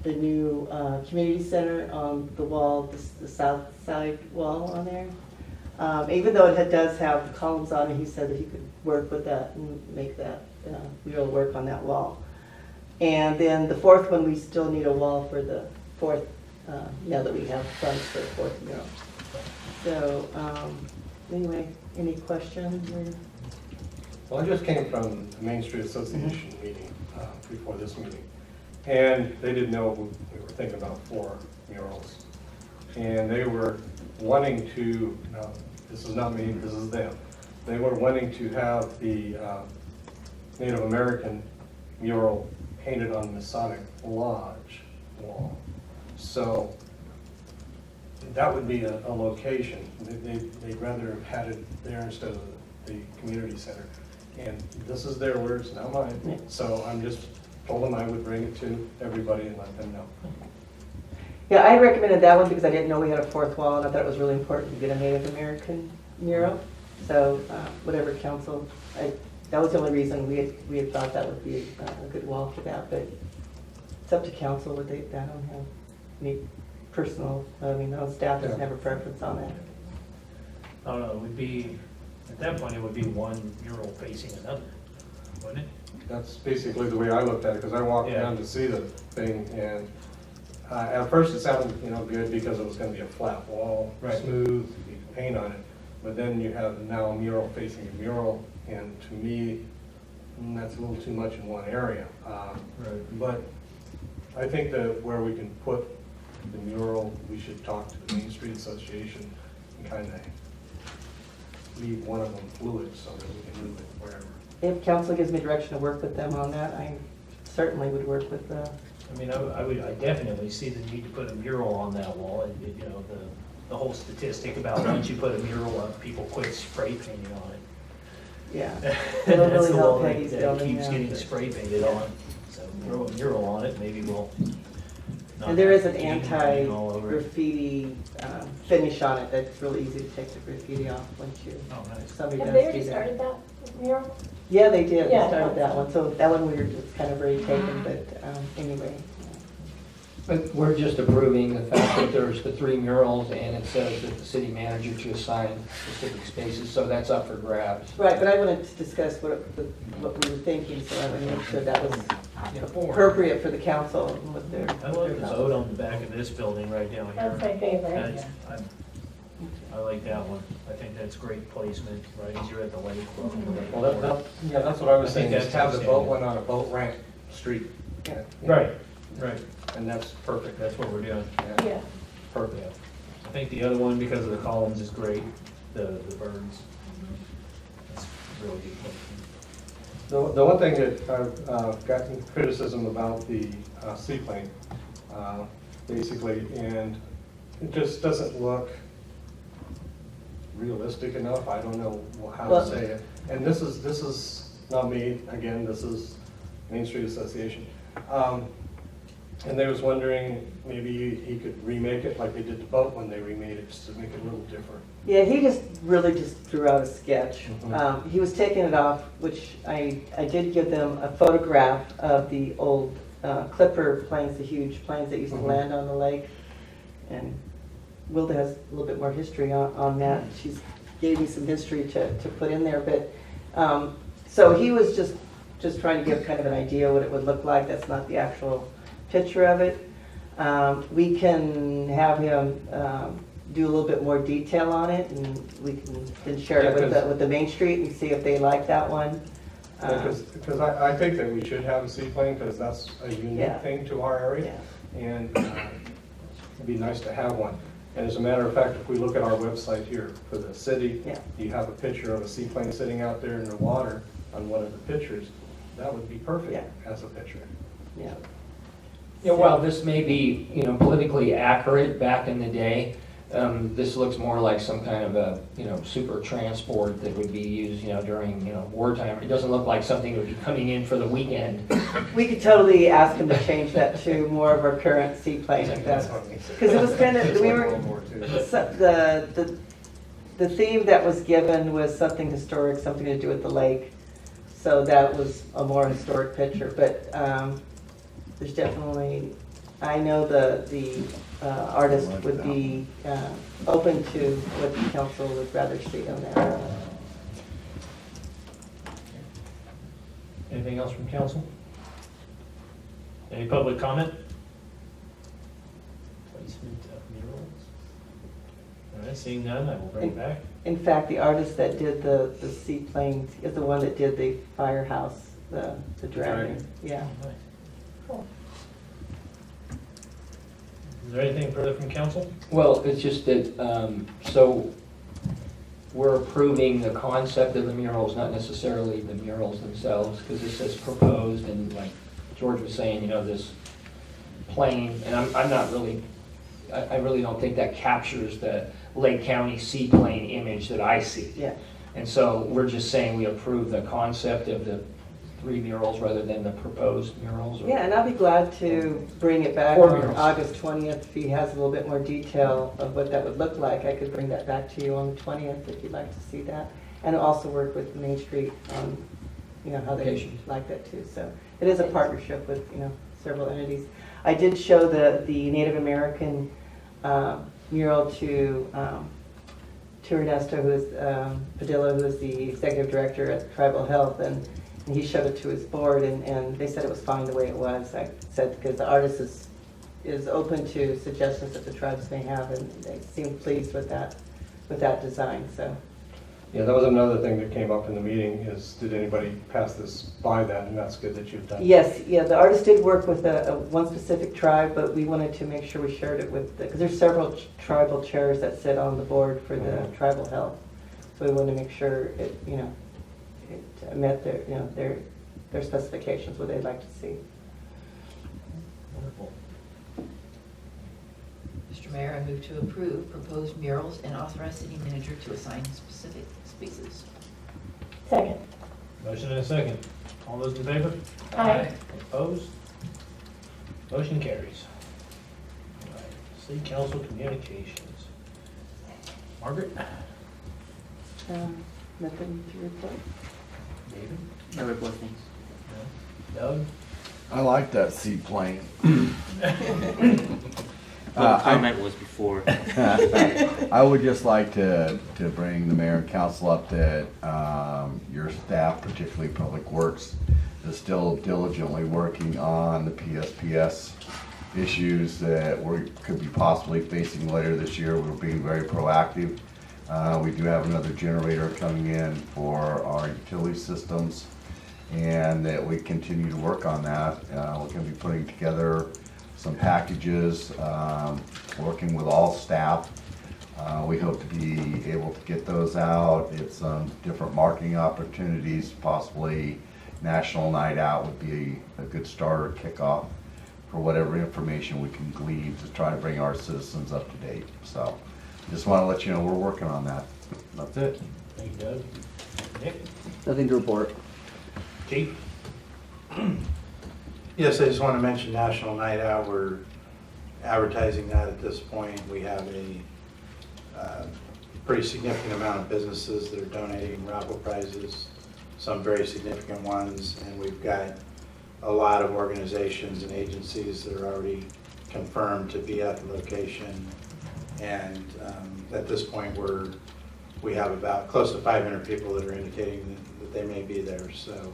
community center on the wall, the south side wall on there. Even though it does have the columns on it, he said that he could work with that and make that mural work on that wall. And then the 4th one, we still need a wall for the 4th. Now that we have funds for the 4th mural. So anyway, any questions? Well, I just came from the Main Street Association meeting before this meeting, and they didn't know we were thinking about 4 murals. And they were wanting to, no, this is not me, this is them, they were wanting to have the Native American mural painted on the Masonic Lodge wall. So that would be a location. They'd rather have had it there instead of the community center. And this is their words, not mine. So I'm just told them I would bring it to everybody and let them know. Yeah, I recommended that one because I didn't know we had a 4th wall, and I thought it was really important to get a Native American mural. So whatever council, that was the only reason we had thought that would be a good wall for that. But it's up to council. I don't have any personal, staff doesn't have a preference on that. I don't know, it would be, at that point, it would be one mural facing another, wouldn't it? That's basically the way I looked at it, because I walked down to see the thing, and at first it sounded good because it was going to be a flat wall, smooth, you can paint on it. But then you have now a mural facing a mural, and to me, that's a little too much in one area. But I think that where we can put the mural, we should talk to the Main Street Association and kind of leave one of them fluid so that we can move it wherever. If council gives me direction to work with them on that, I certainly would work with the. I definitely see the need to put a mural on that wall. The whole statistic about once you put a mural up, people quit spray painting on it. Yeah. That's the wall that keeps getting spray painted on. So throw a mural on it, maybe we'll. And there is an anti-graffiti finish on it that's really easy to take the graffiti off once somebody Have does they do already that. started that mural? Yeah, they did. Yeah, They started that one. So that one it's kind of already taken, but anyway. But we're just approving the fact that there's the 3 murals, and it says that the city manager to assign specific spaces, so that's up for grabs. Right, but I wanted to discuss what we were thinking, so I wanted to make sure that was appropriate for the council and what their. I love the boat on the back of this building right down here. That's my favorite. That's- I like that one. I think that's great placement, right, as you're at the lake. Well, yeah, that's what I was I think saying, just that's have the boat outstanding. one on a boat ramp street. Yeah. Right, right. And that's perfect. That's what we're doing. Yeah. Perfect. I think the other one, because of the columns, is great, the birds. That's really good placement. The one thing that I've gotten criticism about the seaplane, basically, and it just doesn't look realistic enough. I don't know how to say it. And this is not me, again, this is Main Street Association. And they was wondering, maybe he could remake it like they did the boat when they remade it, just to make it a little different. Yeah, he just threw out a sketch. He was taking it off, which I did give them a photograph of the old Clipper planes, the huge planes that used to land on the lake. And Wilda has a little bit more history on that. She's gave me some history to put in there. But so he was just trying to give kind of an idea what it would look like. That's not the actual picture of it. We can have him do a little bit more detail on it, and we can then share it with the Main Street and see if they like that one. Because I think that we should have a seaplane, because that's a unique Yeah. thing to our area, and it'd be nice to have one. And as a matter of fact, if we look at our website here for the city, you have a picture of a seaplane sitting out there in the water on one of the pictures. That would be perfect as a picture. Yeah. Yeah, while this may be, politically accurate back in the day, this looks more like some kind of a, super transport that would be used, during, wartime. It doesn't look like something that would be coming in for the weekend. We could totally ask him to change that to more of our current seaplane. Because it was kind of, the theme that was given was something historic, something to do with the lake. So that was a more historic picture. But there's definitely, I know the artist would be open to what the council would rather see on there. Anything else from council? Any public comment? Placement of murals? All right, seeing none, I will bring it back. In fact, the artist that did the seaplane is the one that did the firehouse, the dragon. Yeah. Nice. Cool. Is there anything further from council? Well, it's just that, so we're approving the concept of the murals, not necessarily the murals themselves, because this says proposed, and like George was saying, this plane, and I'm not really, I really don't think that captures the Lake County seaplane image that I see. Yeah. And so we're just saying we approve the concept of the 3 murals rather than the proposed murals. Yeah, and I'll be glad to bring it back 4 on murals. August 20th if he has a little bit more detail of what that would look like. I could bring that back to you on the 20th if you'd like to see that. And also work with Main Street on, how they Location. like that too. So it is a partnership with, several entities. I did show the Native American mural to Ernesto, who is Padilla, who is the executive director at Tribal Health, and he showed it to his board, and they said it was fine the way it was. I said, because the artist is open to suggestions that the tribes may have, and they seemed pleased with that design. So. Yeah, that was another thing that came up in the meeting, is did anybody pass this by that, and that's good that you've done. Yes, yeah, the artist did work with one specific tribe, but we wanted to make sure we shared it with, because there's several tribal chairs that sit on the board for the Tribal Health. So we wanted to make sure it, it met their specifications, what they'd like to see. Wonderful. Mr. Mayor, I move to approve proposed murals and authorize city manager to assign specific spaces. Second. Motion and a second. All those in favor? Aye. Opposed? Motion carries. All right. City Council Communications. Margaret? Nothing to report. David? No reports, thanks. No? Doug? I like that seaplane. Well, the comment was before. I would just like to bring the mayor and council up that your staff, particularly Public Works, is still diligently working on the PSPS issues that we could be possibly facing later this year. We're being very proactive. We do have another generator coming in for our utility systems, and that we continue to work on that. We're going to be putting together some packages, working with all staff. We hope to be able to get those out. It's different marketing opportunities, possibly National Night Out would be a good start or kickoff for whatever information we can glean to try to bring our citizens up to date. So just want to let you know we're working on that. That's it. Thank you, Doug. Nick? Nothing to report. Chief? Yes, I just want to mention National Night Out. We're advertising that at this point. We have a pretty significant amount of businesses that are donating raffle prizes, some very significant ones, and we've got a lot of organizations and agencies that are already confirmed to be at the location. And at this point, we have about close to 500 people that are indicating that they may be there. So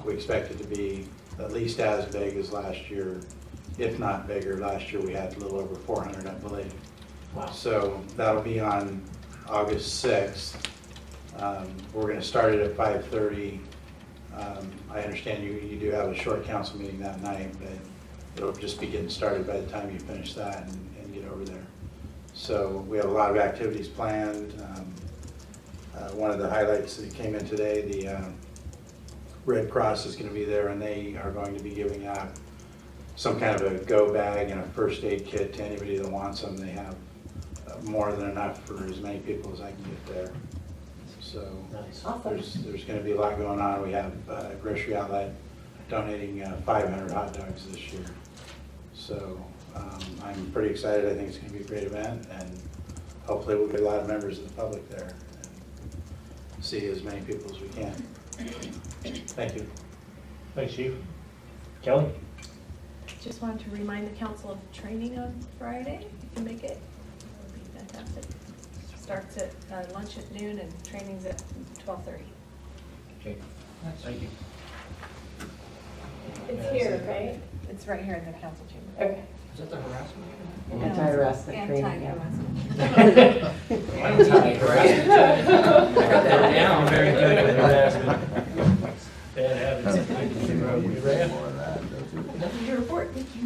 we expect it to be at least as big as last year, if not bigger. Last year we had a little over 400, I believe. Wow. So that'll be on August 6th. We're going to start it at 5:30. I understand you do have a short council meeting that night, but it'll just be getting started by the time you finish that and get over there. So we have a lot of activities planned. One of the highlights that came in today, the Red Cross is going to be there, and they are going to be giving out some kind of a go bag and a first aid kit to anybody that wants them. They have more than enough for as many people as I can get there. So Nice. there's going to be a lot going on. We have a grocery outlet donating 500 hot dogs this year. So I'm pretty excited. I think it's going to be a great event, and hopefully we'll get a lot of members of the public there and see as many people as we can. Thank you. Thanks, Chief. Kelly? Just wanted to remind the council of training on Friday, if you make it. That would be fantastic. Starts at lunch at noon and training's at 12:30. Okay. Thank you. It's here, right? It's right here in the council chamber. Okay. Is that the harassment? Anti-harassment training, yeah. Anti-harassment. Anti-harassment. I got that down very good with harassment. Bad habits. Nothing to report, thank you.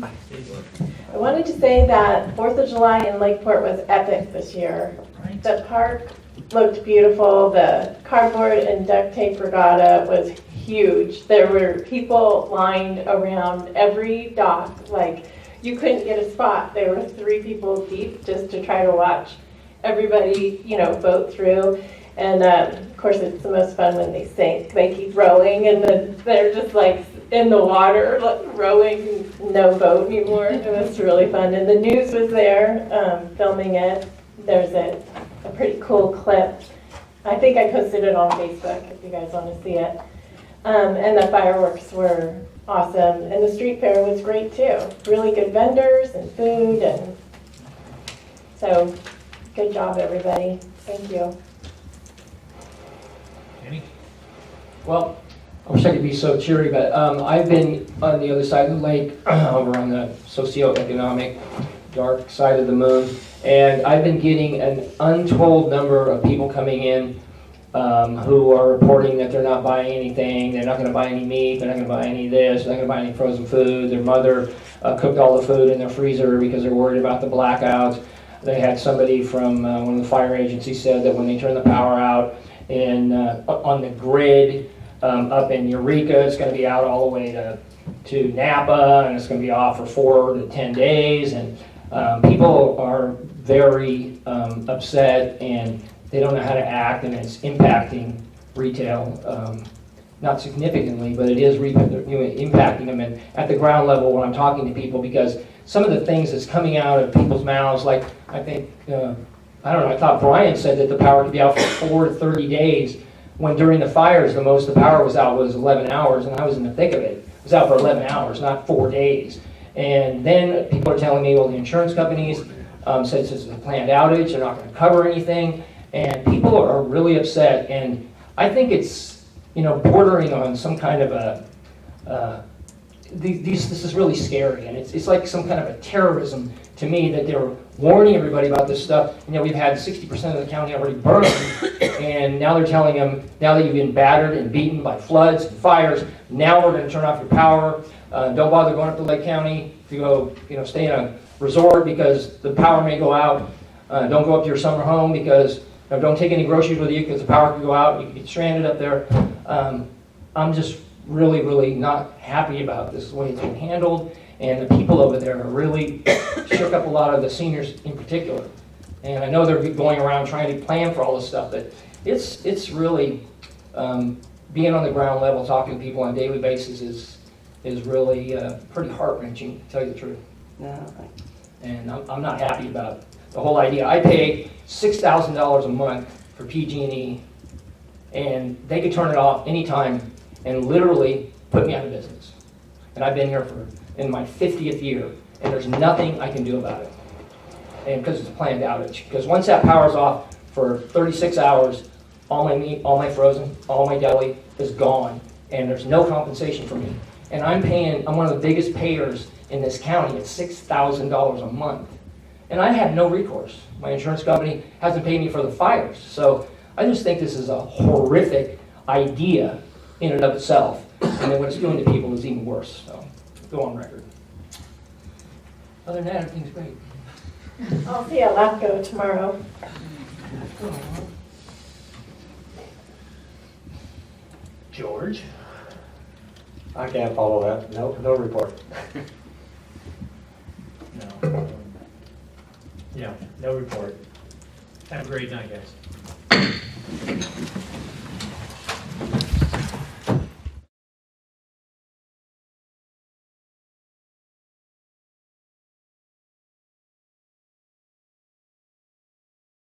I wanted to say that 4th of July in Lakeport was epic this year. The park looked beautiful. The cardboard and duct tape regatta was huge. There were people lined around every dock. Like, you couldn't get a spot. There were 3 people deep just to try to watch everybody, boat through. And of course, it's the most fun when they sink. They keep rowing, and then they're just like in the water, like, rowing, no boat anymore. It was really fun. And the news was there filming it. There's a pretty cool clip. I think I posted it on Facebook if you guys want to see it. And the fireworks were awesome. And the street fair was great too. Really good vendors and food. And so good job, everybody. Thank you. Andy? Well, I wish I could be so cheery, but I've been on the other side of the lake, over on the socioeconomic dark side of the moon, and I've been getting an untold number of people coming in who are reporting that they're not buying anything, they're not going to buy any meat, they're not going to buy any of this, they're not going to buy any frozen food. Their mother cooked all the food in their freezer because they're worried about the blackouts. They had somebody from one of the fire agencies said that when they turn the power out on the grid up in Eureka, it's going to be out all the way to Napa, and it's going to be off for 4 to 10 days. And people are very upset, and they don't know how to act, and it's impacting retail, not significantly, but it is impacting them. And at the ground level, when I'm talking to people, because some of the things that's coming out of people's mouths, like I think, I don't know, I thought Brian said that the power could be out for 4 to 30 days, when during the fires, the most the power was out was 11 hours, and I was in the thick of it. I was out for 11 hours, not 4 days. And then people are telling me, well, the insurance companies said this is a planned outage, they're not going to cover anything, and people are really upset. And I think it's, bordering on some kind of this is really scary, and it's like some kind of a terrorism to me that they're warning everybody about this stuff. We've had 60% of the county already burned, and now they're telling them, now that you've been battered and beaten by floods and fires, now we're going to turn off your power. Don't bother going up to Lake County to go, stay in a resort because the power may go out. Don't go up to your summer home because, don't take any groceries with you because the power could go out. You could get stranded up there. I'm just really, really not happy about this way it's been handled. And the people over there are really shook up a lot of the seniors in particular. And I know they're going around trying to plan for all this stuff, but it's really, being on the ground level, talking to people on a daily basis is really pretty heart-wrenching, to tell you the truth. No. And I'm not happy about the whole idea. I pay $6,000 a month for PG&E, and they could turn it off anytime and literally put me out of business. And I've been here in my 50th year, and there's nothing I can do about it. And because it's a planned outage. Because once that power's off for 36 hours, all my meat, all my frozen, all my deli is gone, and there's no compensation for me. And I'm one of the biggest payers in this county at $6,000 a month. And I have no recourse. My insurance company hasn't paid me for the fires. So I just think this is a horrific idea in and of itself. And then what it's doing to people is even worse. So go on record. Other than that, everything's great. I'll see you at LAFCO tomorrow. George? I can't follow that. No report. No. Yeah, no report. Have a great night, guys.